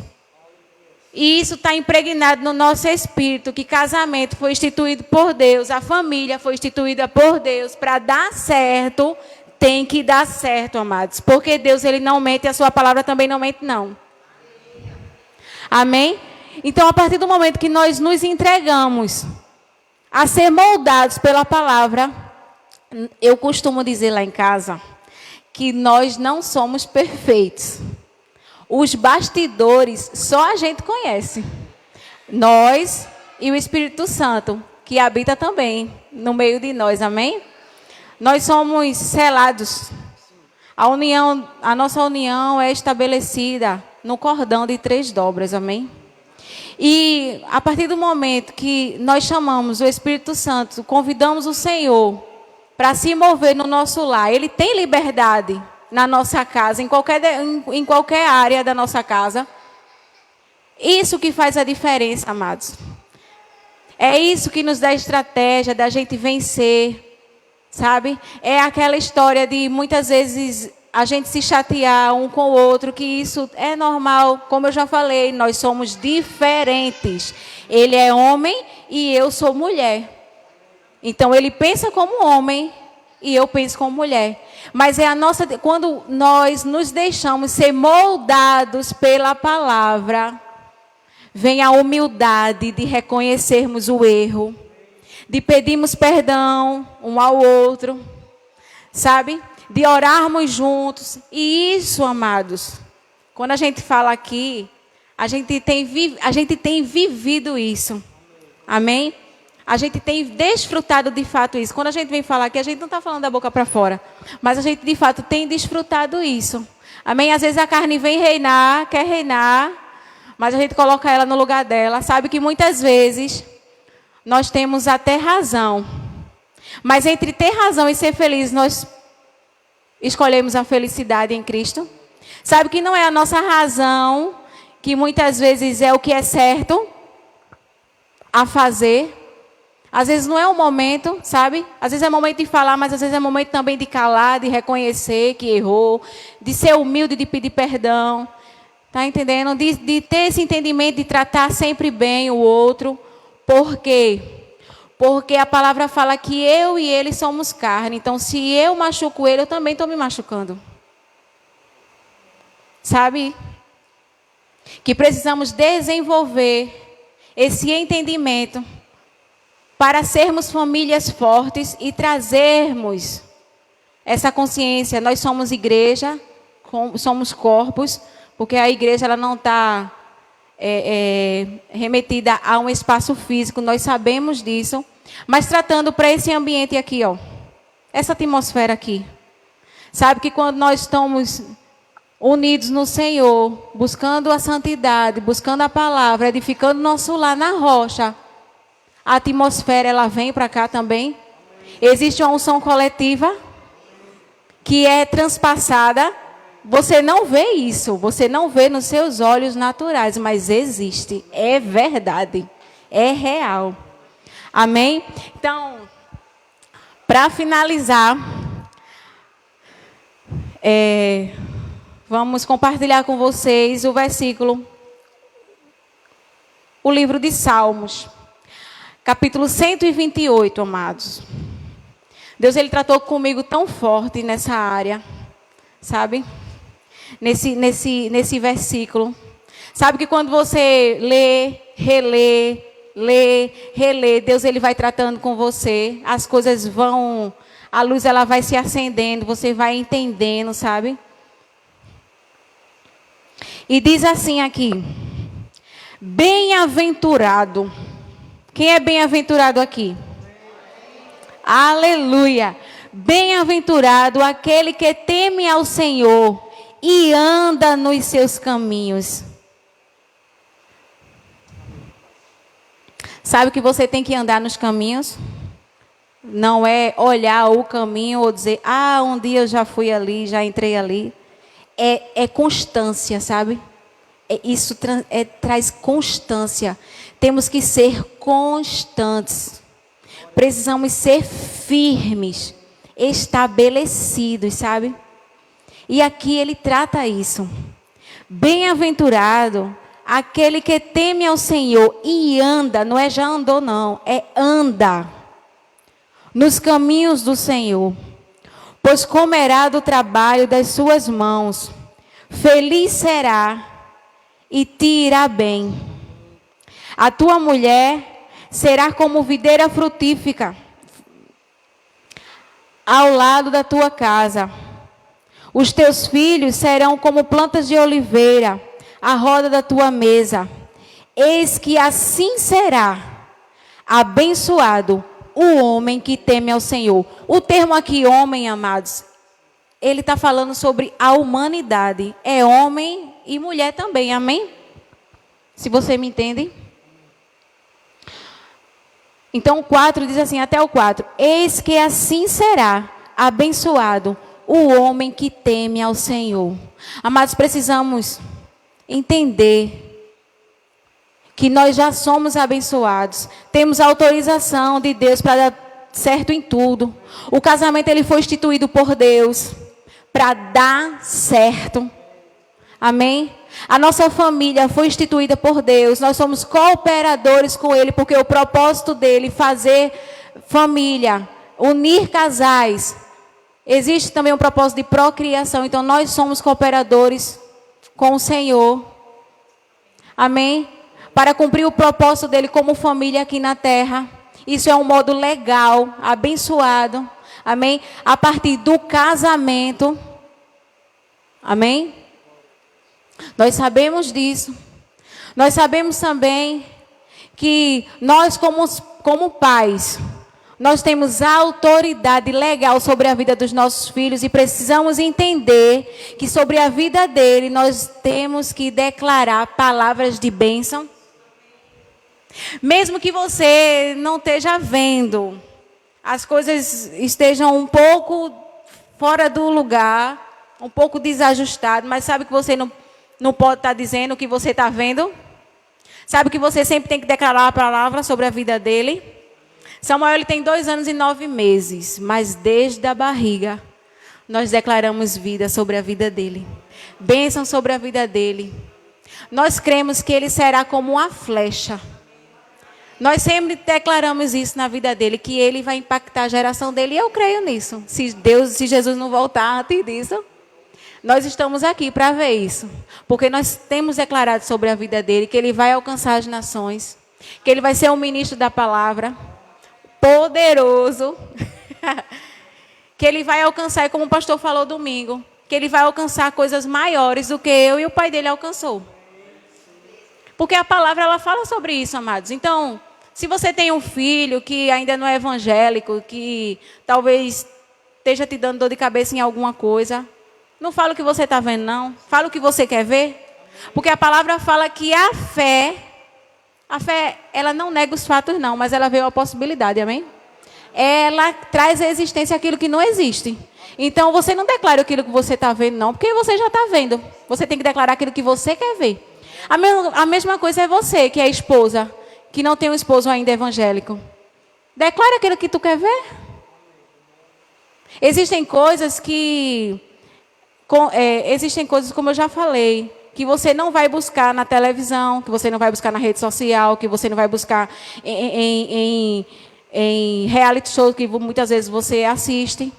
[SPEAKER 1] e isso está impregnado no nosso espírito, que casamento foi instituído por Deus, a família foi instituída por Deus, para dar certo, tem que dar certo, amados. Porque Deus, Ele não mente, a sua palavra também não mente, não. Amém? Então, a partir do momento que nós nos entregamos a ser moldados pela palavra, eu costumo dizer lá em casa que nós não somos perfeitos. Os bastidores só a gente conhece. Nós e o Espírito Santo, que habita também no meio de nós, amém? Nós somos selados. A nossa união é estabelecida no cordão de 3 dobras, amém? E a partir do momento que nós chamamos o Espírito Santo, convidamos o Senhor para se mover no nosso lar, Ele tem liberdade na nossa casa, em qualquer área da nossa casa. Isso que faz a diferença, amados. É isso que nos dá estratégia da gente vencer, sabe? É aquela história de muitas vezes a gente se chatear um com o outro, que isso é normal. Como eu já falei, nós somos diferentes. Ele é homem e eu sou mulher. Então, ele pensa como homem e eu penso como mulher. Mas quando nós nos deixamos ser moldados pela palavra, vem a humildade de reconhecermos o erro, de pedirmos perdão um ao outro, sabe? De orarmos juntos. E isso, amados, quando a gente fala aqui, A gente tem vivido isso. Amém? A gente tem desfrutado de fato isso. Quando a gente vem falar aqui, a gente não está falando da boca para fora. Mas a gente de fato tem desfrutado isso. Amém? Às vezes a carne vem reinar, quer reinar, mas a gente coloca ela no lugar dela. Sabe que muitas vezes nós temos até razão. Mas entre ter razão e ser feliz, nós escolhemos a felicidade em Cristo. Sabe que não é a nossa razão, que muitas vezes é o que é certo a fazer. Às vezes não é o momento, sabe? Às vezes é momento de falar, mas às vezes é momento também de calar, de reconhecer que errou, de ser humilde, de pedir perdão. Tá entendendo? De ter esse entendimento, de tratar sempre bem o outro. Por quê? Porque a palavra fala que eu e ele somos carne. Então, se eu machuco ele, eu também estou me machucando. Sabe? Que precisamos desenvolver esse entendimento para sermos famílias fortes e trazermos essa consciência. Nós somos igreja, somos corpos, porque a igreja ela não está remetida a um espaço físico, nós sabemos disso, mas tratando para esse ambiente aqui, ó, essa atmosfera aqui. Sabe que quando nós estamos unidos no Senhor, buscando a santidade, buscando a palavra, edificando nosso lar na rocha, a atmosfera ela vem para cá também. Existe uma unção coletiva que é transpassada. Você não vê isso, você não vê nos seus olhos naturais, mas existe, é verdade, é real. Amém? Então, para finalizar, vamos compartilhar com vocês o versículo, o livro de Salmos, capítulo 128, amados. Deus, Ele tratou comigo tão forte nessa área, sabe? Nesse versículo. Sabe que quando você relê, Deus Ele vai tratando com você, as coisas vão, a luz ela vai se acendendo, você vai entendendo, sabe? E diz assim aqui: bem-aventurado. Quem é bem-aventurado aqui? Aleluia! Bem-aventurado aquele que teme ao Senhor e anda nos seus caminhos. Sabe que você tem que andar nos caminhos? Não é olhar o caminho ou dizer, um dia eu já fui ali, já entrei ali. É constância, sabe? Isso traz constância. Temos que ser constantes. Precisamos ser firmes, estabelecidos, sabe? E aqui ele trata isso. Bem-aventurado aquele que teme ao Senhor e anda, não é já andou não, é anda nos caminhos do Senhor, pois comerá do trabalho das suas mãos, feliz será e te irá bem. A tua mulher será como videira frutífera ao lado da tua casa. Os teus filhos serão como plantas de oliveira à roda da tua mesa. Eis que assim será abençoado o homem que teme ao Senhor. O termo aqui, homem, amados, ele está falando sobre a humanidade. É homem e mulher também, amém? Se você me entende. Então o 4 diz assim, até o 4. Eis que assim será abençoado o homem que teme ao Senhor. Amados, precisamos entender que nós já somos abençoados. Temos autorização de Deus para dar certo em tudo. O casamento ele foi instituído por Deus para dar certo. Amém? A nossa família foi instituída por Deus. Nós somos cooperadores com Ele, porque o propósito dele é fazer família, unir casais. Existe também um propósito de procriação. Então, nós somos cooperadores com o Senhor. Amém? Para cumprir o propósito dele como família aqui na terra. Isso é um modo legal, abençoado. Amém? A partir do casamento. Amém? Nós sabemos disso. Nós sabemos também que nós, como pais, nós temos autoridade legal sobre a vida dos nossos filhos e precisamos entender que sobre a vida dele nós temos que declarar palavras de bênção. Mesmo que você não esteja vendo, as coisas estejam um pouco fora do lugar, um pouco desajustado, mas sabe que você não pode estar dizendo o que você está vendo? Sabe que você sempre tem que declarar a palavra sobre a vida dele? Samuel ele tem 2 anos e 9 meses, mas desde a barriga nós declaramos vida sobre a vida dele. Bênção sobre a vida dele. Nós cremos que ele será como uma flecha. Nós sempre declaramos isso na vida dele, que ele vai impactar a geração dele, e eu creio nisso. Se Jesus não voltar antes disso, nós estamos aqui para ver isso. Porque nós temos declarado sobre a vida dele, que ele vai alcançar as nações, que ele vai ser um ministro da palavra, poderoso, que ele vai alcançar, como o pastor falou domingo, que ele vai alcançar coisas maiores do que eu e o pai dele alcançou. Porque a palavra ela fala sobre isso, amados. Então, se você tem um filho que ainda não é evangélico, que talvez esteja te dando dor de cabeça em alguma coisa, não fala o que você está vendo, não. Fala o que você quer ver. Porque a palavra fala que a fé, ela não nega os fatos, não, mas ela vê a possibilidade, amém? Ela traz à existência aquilo que não existe. Então, você não declara aquilo que você está vendo, não, porque você já está vendo. Você tem que declarar aquilo que você quer ver. A mesma coisa é você, que é esposa, que não tem um esposo ainda evangélico. Declara aquilo que tu quer ver. Existem coisas como eu já falei, que você não vai buscar na televisão, que você não vai buscar na rede social, que você não vai buscar em reality shows que muitas vezes você assiste.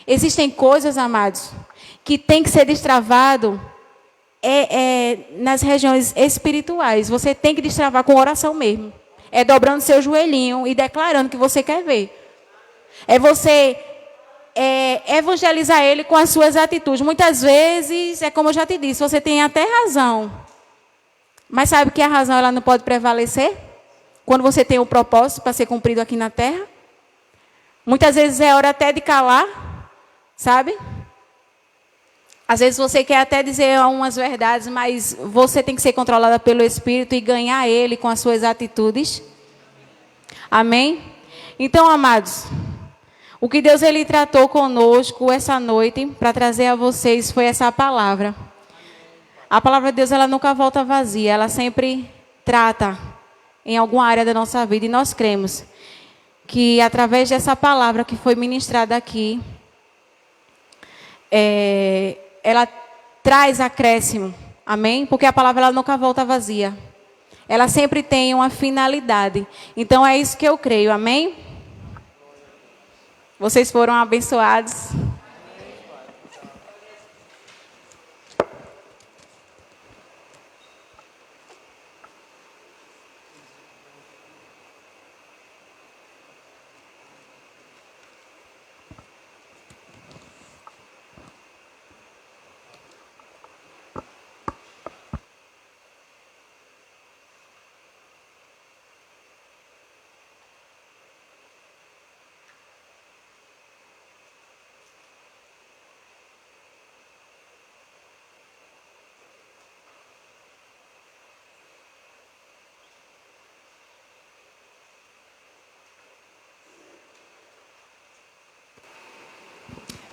[SPEAKER 1] Existem coisas, amados, que tem que ser destravado nas regiões espirituais. Você tem que destravar com oração mesmo. É dobrando seu joelhinho e declarando que você quer ver. É você evangelizar ele com as suas atitudes. Muitas vezes, é como eu já te disse, você tem até razão. Mas sabe que a razão ela não pode prevalecer? Quando você tem um propósito para ser cumprido aqui na terra. Muitas vezes é hora até de calar, sabe? Às vezes você quer até dizer algumas verdades, mas você tem que ser controlada pelo Espírito e ganhar ele com as suas atitudes. Amém? Então, amados, o que Deus ele tratou conosco essa noite para trazer a vocês foi essa palavra. A palavra de Deus ela nunca volta vazia, ela sempre trata em alguma área da nossa vida. E nós cremos que através dessa palavra que foi ministrada aqui, ela traz acréscimo, amém? Porque a palavra ela nunca volta vazia. Ela sempre tem uma finalidade. Então é isso que eu creio, amém? Vocês foram abençoados.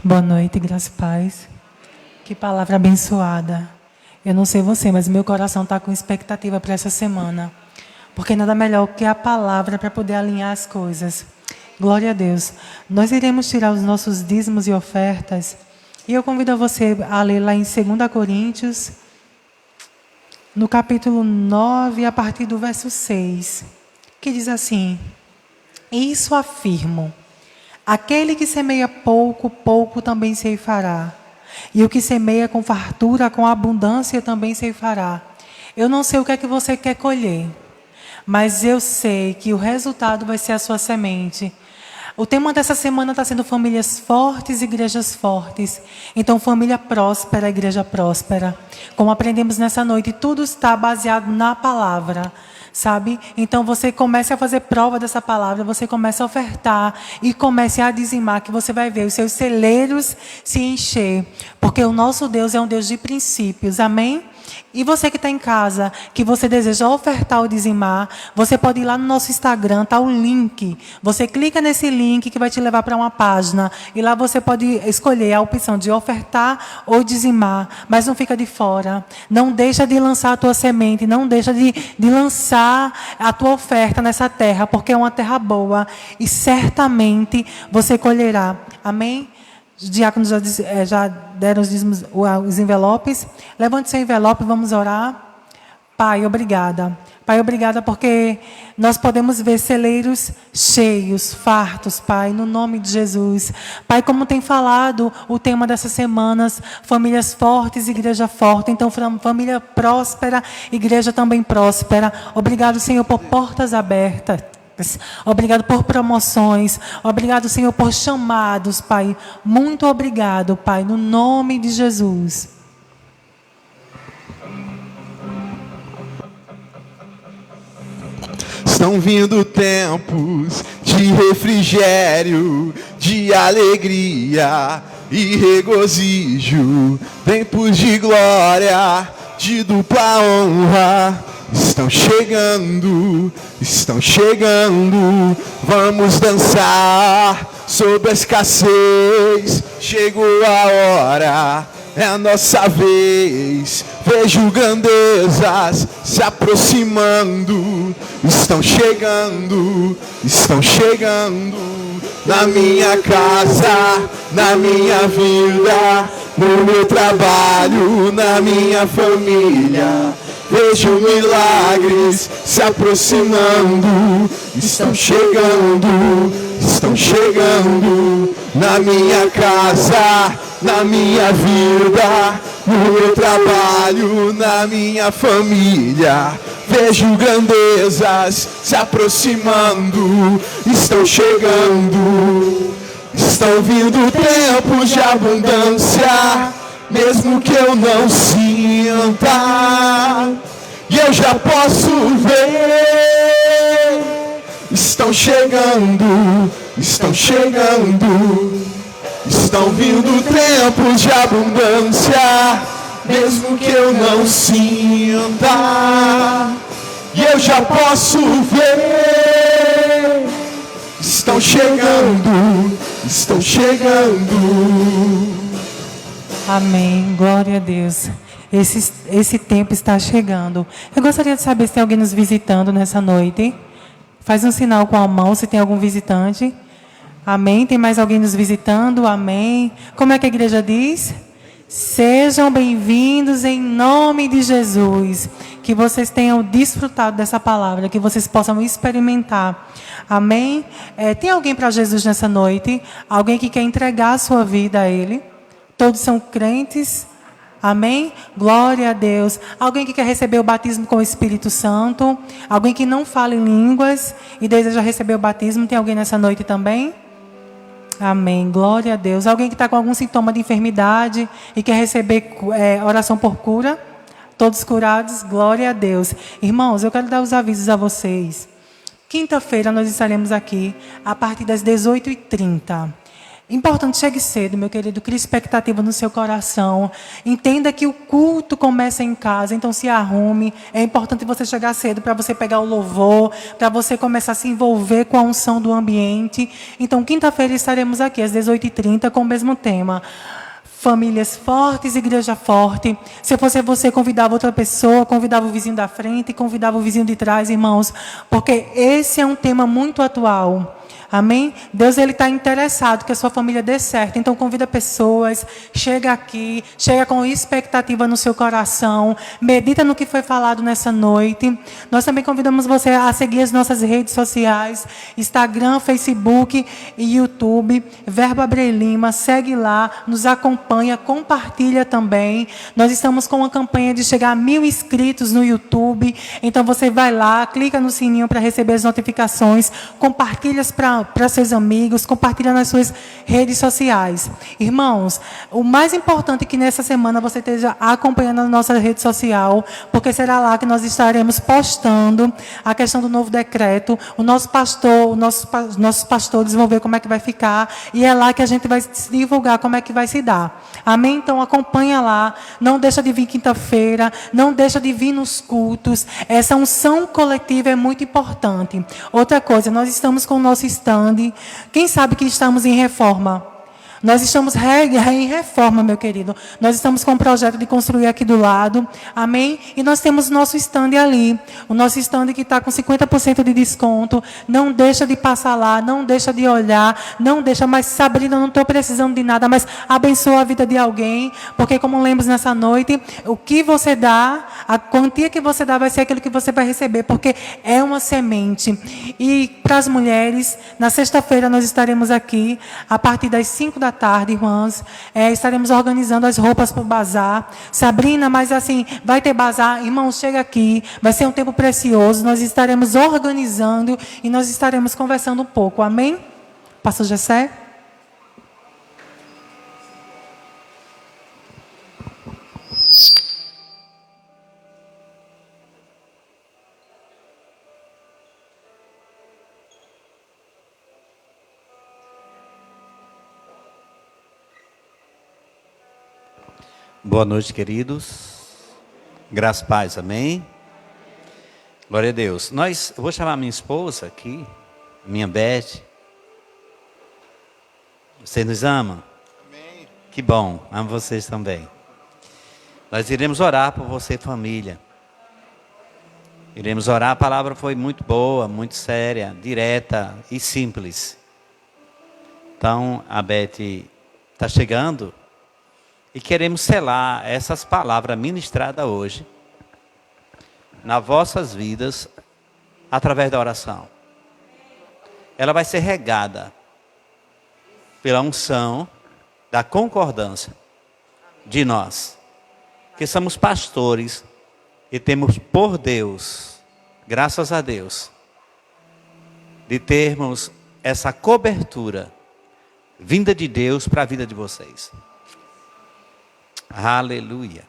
[SPEAKER 3] Boa noite, graça e paz. Que palavra abençoada. Eu não sei você, mas meu coração está com expectativa para essa semana. Porque nada melhor que a palavra para poder alinhar as coisas. Glória a Deus. Nós iremos tirar os nossos dízimos e ofertas. E eu convido você a ler lá em 2 Coríntios, no capítulo 9, a partir do verso 6. Que diz assim: Isso afirmo. Aquele que semeia pouco, pouco também ceifará. E o que semeia com fartura, com abundância também ceifará. Eu não sei o que é que você quer colher, mas eu sei que o resultado vai ser a sua semente. O tema dessa semana está sendo famílias fortes, igrejas fortes. Então, família próspera, igreja próspera. Como aprendemos nessa noite, tudo está baseado na palavra, sabe? Então, você comece a fazer prova dessa palavra, você comece a ofertar e comece a dizimar, que você vai ver os seus celeiros se encher. Porque o nosso Deus é um Deus de princípios, amém? E você que está em casa, que você deseja ofertar ou dizimar, você pode ir lá no nosso Instagram, está o link. Você clica nesse link que vai te levar para uma página. E lá você pode escolher a opção de ofertar ou dizimar. Mas não fica de fora. Não deixa de lançar a tua semente. Não deixa de lançar a tua oferta nessa terra. Porque é uma terra boa. E certamente você colherá. Amém? Os diáconos já deram os envelopes. Levante seu envelope, vamos orar. Pai, obrigada. Pai, obrigada porque nós podemos ver celeiros cheios, fartos, Pai, no nome de Jesus. Pai, como tem falado o tema dessas semanas, famílias fortes, igreja forte. Então, família próspera, igreja também próspera. Obrigado, Senhor, por portas abertas. Obrigado por promoções. Obrigado, Senhor, por chamados, Pai. Muito obrigado, Pai, no nome de Jesus.
[SPEAKER 4] Estão vindo tempos de refrigério, de alegria e regozijo, tempos de glória, de dupla honra. Estão chegando, vamos dançar sob a escassez. Chegou a hora, é a nossa vez. Vejo grandezas se aproximando. Estão chegando na minha casa, na minha vida, no meu trabalho, na minha família. Vejo milagres se aproximando. Estão chegando na minha casa, na minha vida, no meu trabalho, na minha família. Vejo grandezas se aproximando. Estão chegando. Estão vindo tempos de abundância, mesmo que eu não sinta, e eu já posso ver. Estão chegando. Estão vindo tempos de abundância, mesmo que eu não sinta, e eu já posso ver. Estão chegando.
[SPEAKER 3] Amém, glória a Deus. Esse tempo está chegando. Eu gostaria de saber se tem alguém nos visitando nessa noite. Faz um sinal com a mão se tem algum visitante. Amém, tem mais alguém nos visitando? Amém. Como é que a igreja diz? Sejam bem-vindos em nome de Jesus. Que vocês tenham desfrutado dessa palavra, que vocês possam experimentar. Amém? Tem alguém para Jesus nessa noite? Alguém que quer entregar a sua vida a Ele? Todos são crentes? Amém? Glória a Deus. Alguém que quer receber o batismo com o Espírito Santo? Alguém que não fala em línguas e deseja receber o batismo? Tem alguém nessa noite também? Amém. Glória a Deus. Alguém que está com algum sintoma de enfermidade e quer receber oração por cura? Todos curados? Glória a Deus. Irmãos, eu quero dar os avisos a vocês. Quinta-feira nós estaremos aqui a partir das 18h30. Importante, chegue cedo, meu querido. Crie expectativa no seu coração. Entenda que o culto começa em casa, então se arrume. É importante você chegar cedo para você pegar o louvor, para você começar a se envolver com a unção do ambiente. Então, quinta-feira estaremos aqui às 18h30 com o mesmo tema. Famílias fortes, igreja forte. Se fosse você, convidava outra pessoa, convidava o vizinho da frente, convidava o vizinho de trás, irmãos. Porque esse é um tema muito atual. Amém? Deus está interessado que a sua família dê certo. Então convida pessoas, chega aqui, chega com expectativa no seu coração, medita no que foi falado nessa noite. Nós também convidamos você a seguir as nossas redes sociais, Instagram, Facebook e YouTube, Verbo Abreu Lima, segue lá, nos acompanha, compartilha também. Nós estamos com uma campanha de chegar a 1000 inscritos no YouTube, então você vai lá, clica no sininho para receber as notificações, compartilha para para seus amigos, compartilha nas suas redes sociais. Irmãos, o mais importante é que nessa semana você esteja acompanhando a nossa rede social, porque será lá que nós estaremos postando a questão do novo decreto. O nosso pastor, nossos pastores vão ver como é que vai ficar, e é lá que a gente vai divulgar como é que vai se dar. Amém? Então acompanha lá, não deixa de vir quinta-feira, não deixa de vir nos cultos. Essa unção coletiva é muito importante. Outra coisa, nós estamos com o nosso stand. Quem sabe que estamos em reforma? Nós estamos em reforma, meu querido. Nós estamos com um projeto de construir aqui do lado. Amém? E nós temos nosso stand ali. O nosso stand que está com 50% de desconto. Não deixa de passar lá. Não deixa de olhar. Não deixa. Mas, Sabrina, eu não estou precisando de nada. Mas abençoa a vida de alguém. Porque, como lemos nessa noite, o que você dá, a quantia que você dá vai ser aquilo que você vai receber. Porque é uma semente. E para as mulheres, na sexta-feira nós estaremos aqui a partir das 5 da tarde, irmãs, estaremos organizando as roupas para o bazar. Sabrina, mas assim, vai ter bazar? Irmãos, chega aqui, vai ser um tempo precioso, nós estaremos organizando e nós estaremos conversando um pouco, amém? Pastor Gessé?
[SPEAKER 5] Boa noite, queridos. Graças e paz, amém? Glória a Deus. Eu vou chamar minha esposa aqui, minha Beth. Vocês nos amam? Amém. Que bom, amo vocês também. Nós iremos orar por você, família. Iremos orar, a palavra foi muito boa, muito séria, direta e simples. Então, a Beth está chegando. E queremos selar essas palavras ministradas hoje nas vossas vidas através da oração. Ela vai ser regada pela unção da concordância de nós, que somos pastores e temos por Deus, graças a Deus, de termos essa cobertura vinda de Deus para a vida de vocês. Aleluia.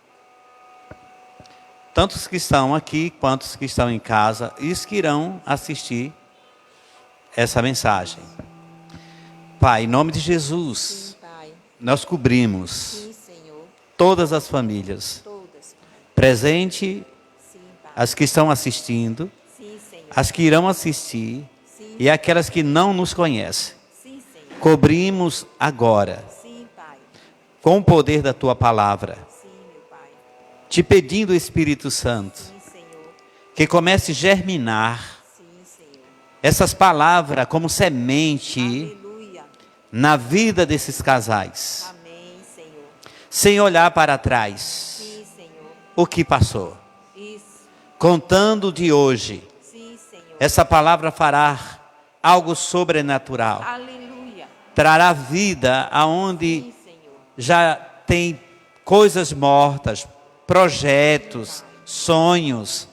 [SPEAKER 5] Tantos que estão aqui, quantos que estão em casa, e os que irão assistir essa mensagem. Pai, em nome de Jesus, sim, Pai, nós cobrimos, sim, Senhor, todas as famílias, presente, sim, as que estão assistindo, sim, as que irão assistir, sim, e aquelas que não nos conhecem. Sim, cobrimos agora, com o poder da Tua palavra, sim, meu Pai, te pedindo, Espírito Santo, sim, Senhor, que comece a germinar, sim, Senhor, essas palavras como semente, aleluia, na vida desses casais, amém, Senhor, sem olhar para trás, sim, Senhor, o que passou, isso, contando de hoje, sim, Senhor, essa palavra fará algo sobrenatural, aleluia, trará vida aonde, sim, já tem coisas mortas, projetos, sonhos,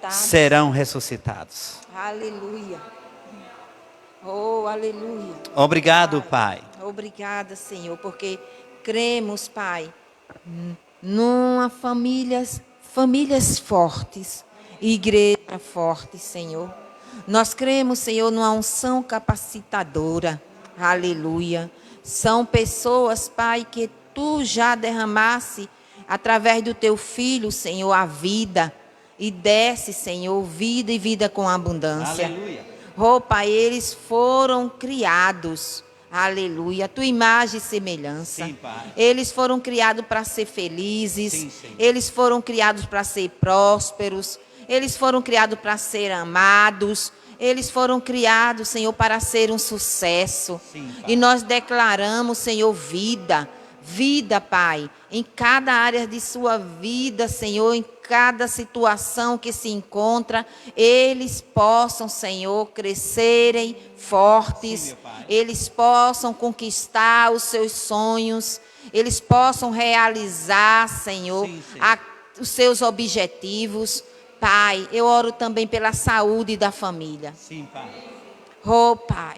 [SPEAKER 5] serão ressuscitados. Aleluia. Oh, aleluia. Obrigado, Pai.
[SPEAKER 6] Obrigada, Senhor, porque cremos, Pai, numa famílias fortes, igreja forte, Senhor. Nós cremos, Senhor, numa unção capacitadora. Aleluia. São pessoas, Pai, que Tu já derramasse através do Teu Filho, Senhor, a vida. E desce, Senhor, vida e vida com abundância. Aleluia. Oh, Pai, eles foram criados, aleluia, a Tua imagem e semelhança. Sim, Pai. Eles foram criados para ser felizes. Sim, eles foram criados para ser prósperos. Eles foram criados para ser amados. Eles foram criados, Senhor, para ser um sucesso. Sim, e nós declaramos, Senhor, vida, Pai, em cada área de sua vida, Senhor, em cada situação que se encontra, eles possam, Senhor, crescerem fortes, sim, eles possam conquistar os seus sonhos, eles possam realizar, Senhor, sim, os seus objetivos. Pai, eu oro também pela saúde da família. Sim, Pai. Oh, Pai,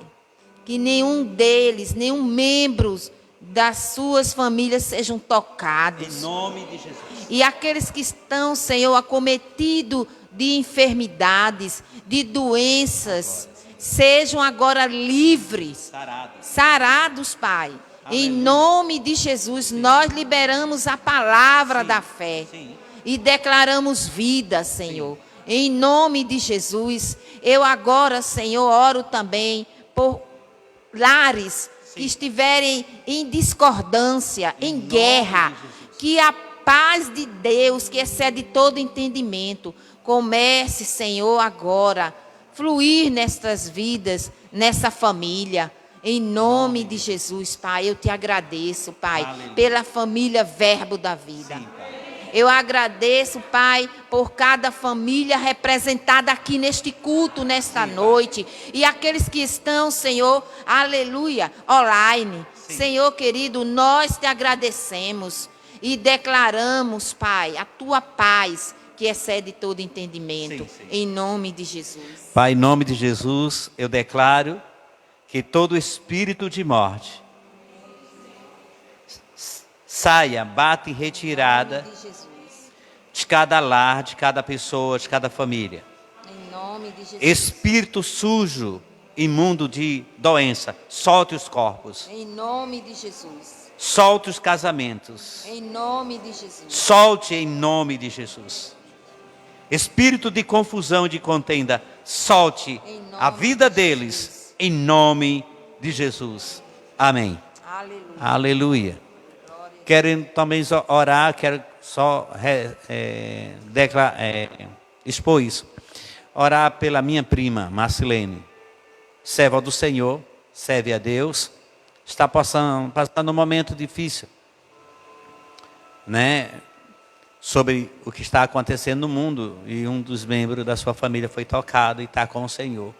[SPEAKER 6] que nenhum deles, nenhum membro das suas famílias sejam tocados.
[SPEAKER 5] Em nome de Jesus.
[SPEAKER 6] E aqueles que estão, Senhor, acometidos de enfermidades, de doenças, sejam agora livres, sarados, Pai. Em nome de Jesus, nós liberamos a palavra da fé e declaramos vida, Senhor. Em nome de Jesus, eu agora, Senhor, oro também por lares que estiverem em discordância, em guerra, que a paz de Deus, que excede todo entendimento, comece, Senhor, agora, fluir nestas vidas, nessa família. Em nome de Jesus, Pai, eu te agradeço, Pai, pela família Verbo da Vida. Eu agradeço, Pai, por cada família representada aqui neste culto, nesta noite. E aqueles que estão, Senhor, aleluia, online. Senhor querido, nós te agradecemos e declaramos, Pai, a tua paz, que excede todo entendimento. Em nome de Jesus.
[SPEAKER 5] Pai, em nome de Jesus, eu declaro que todo espírito de morte saia, bata em retirada de cada lar, de cada pessoa, de cada família.
[SPEAKER 6] Em nome de Jesus.
[SPEAKER 5] Espírito sujo, imundo de doença, solte os corpos.
[SPEAKER 6] Em nome de Jesus.
[SPEAKER 5] Solte os casamentos.
[SPEAKER 6] Em nome de Jesus.
[SPEAKER 5] Solte em nome de Jesus. Espírito de confusão e de contenda, solte a vida deles em nome de Jesus. Amém.
[SPEAKER 6] Aleluia.
[SPEAKER 5] Aleluia. Quero também orar, quero só expor isso. Orar pela minha prima, Marcilene, serva do Senhor, serve a Deus, está passando um momento difícil, né? Sobre o que está acontecendo no mundo, e um dos membros da sua família foi tocado e está com o Senhor.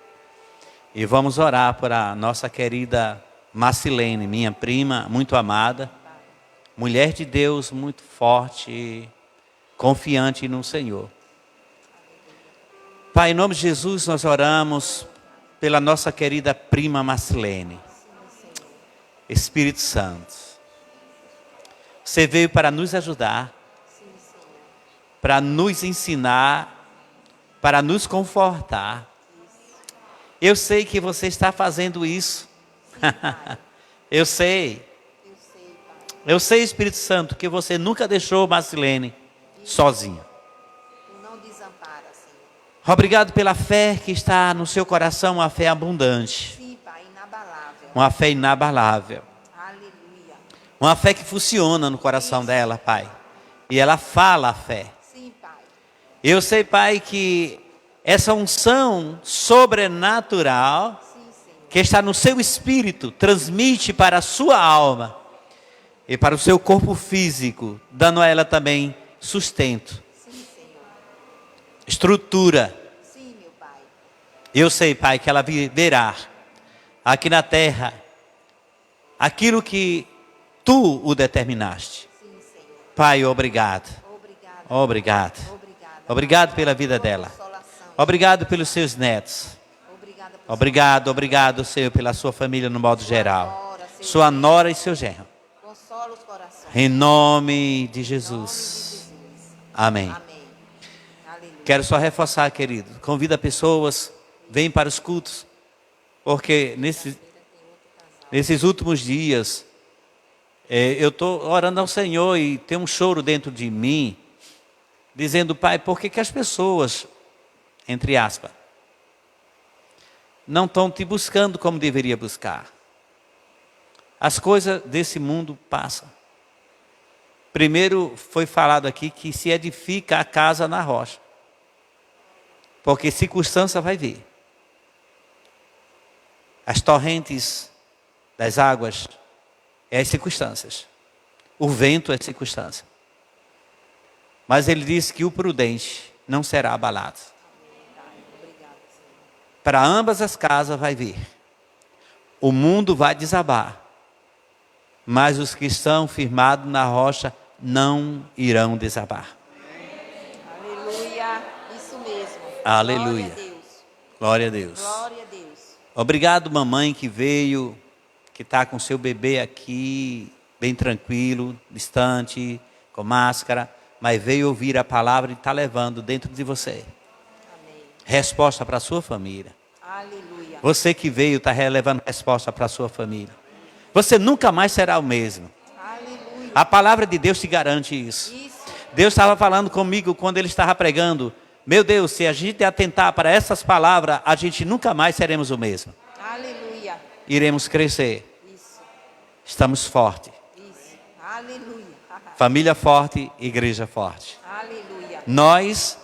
[SPEAKER 5] E vamos orar por a nossa querida Marcilene, minha prima, muito amada, mulher de Deus, muito forte, confiante no Senhor. Pai, em nome de Jesus, nós oramos pela nossa querida prima Marcilene. Espírito Santo, você veio para nos ajudar, para nos ensinar, para nos confortar. Eu sei que você está fazendo isso. Eu sei. Eu sei, Espírito Santo, que você nunca deixou Marcilene sozinha.
[SPEAKER 6] Não desampara, Senhor.
[SPEAKER 5] Obrigado pela fé que está no seu coração, uma fé abundante.
[SPEAKER 6] Sim, Pai, inabalável.
[SPEAKER 5] Uma fé inabalável.
[SPEAKER 6] Aleluia.
[SPEAKER 5] Uma fé que funciona no coração dela, Pai. E ela fala a fé.
[SPEAKER 6] Sim, Pai.
[SPEAKER 5] Eu sei, Pai, que essa unção sobrenatural que está no seu espírito transmite para a sua alma e para o seu corpo físico, dando a ela também sustento, estrutura.
[SPEAKER 6] Sim, meu Pai.
[SPEAKER 5] Eu sei, Pai, que ela verá aqui na terra aquilo que tu o determinaste.
[SPEAKER 6] Sim, Senhor.
[SPEAKER 5] Pai, obrigado.
[SPEAKER 6] Obrigado.
[SPEAKER 5] Obrigado.
[SPEAKER 6] Obrigado.
[SPEAKER 5] Obrigado pela vida dela.
[SPEAKER 6] Consolação.
[SPEAKER 5] Obrigado pelos seus netos.
[SPEAKER 6] Obrigada por
[SPEAKER 5] Obrigado, Senhor, pela sua família no modo geral. Sua nora e seu genro.
[SPEAKER 6] consola os corações.
[SPEAKER 5] Em nome de Jesus. Amém.
[SPEAKER 6] Amém. Aleluia.
[SPEAKER 5] Quero só reforçar, querido. Convida pessoas, vem para os cultos. Porque nesses últimos dias, eu estou orando ao Senhor e tem um choro dentro de mim, dizendo, Pai, por que as pessoas, entre aspas, não estão te buscando como deveria buscar? As coisas desse mundo passam. Primeiro foi falado aqui que se edifica a casa na rocha. Porque circunstância vai vir. As torrentes das águas é as circunstâncias. O vento é circunstância. Mas ele diz que o prudente não será abalado. Para ambas as casas vai vir. O mundo vai desabar. Mas os que estão firmados na rocha não irão desabar.
[SPEAKER 6] Aleluia. Isso mesmo.
[SPEAKER 5] Aleluia.
[SPEAKER 6] Glória a Deus.
[SPEAKER 5] Glória a Deus.
[SPEAKER 6] Glória a Deus.
[SPEAKER 5] Obrigado, mamãe, que veio, que está com seu bebê aqui, bem tranquilo, distante, com máscara, mas veio ouvir a palavra e está levando dentro de você.
[SPEAKER 6] Amém.
[SPEAKER 5] Resposta para a sua família.
[SPEAKER 6] Aleluia.
[SPEAKER 5] Você que veio está levando resposta para a sua família. Você nunca mais será o mesmo.
[SPEAKER 6] Aleluia.
[SPEAKER 5] A palavra de Deus te garante isso.
[SPEAKER 6] Isso.
[SPEAKER 5] Deus estava falando comigo quando Ele estava pregando. Meu Deus, se a gente atentar para essas palavras, a gente nunca mais seremos o mesmo.
[SPEAKER 6] Aleluia.
[SPEAKER 5] Iremos crescer.
[SPEAKER 6] Isso.
[SPEAKER 5] Estamos fortes.
[SPEAKER 6] Isso. Aleluia.
[SPEAKER 5] Família forte, igreja forte.
[SPEAKER 6] Aleluia.
[SPEAKER 5] Nós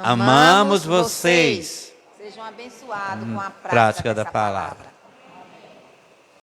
[SPEAKER 5] amamos vocês.
[SPEAKER 6] Sejam abençoados com a
[SPEAKER 5] Prática da
[SPEAKER 6] dessa
[SPEAKER 5] palavra.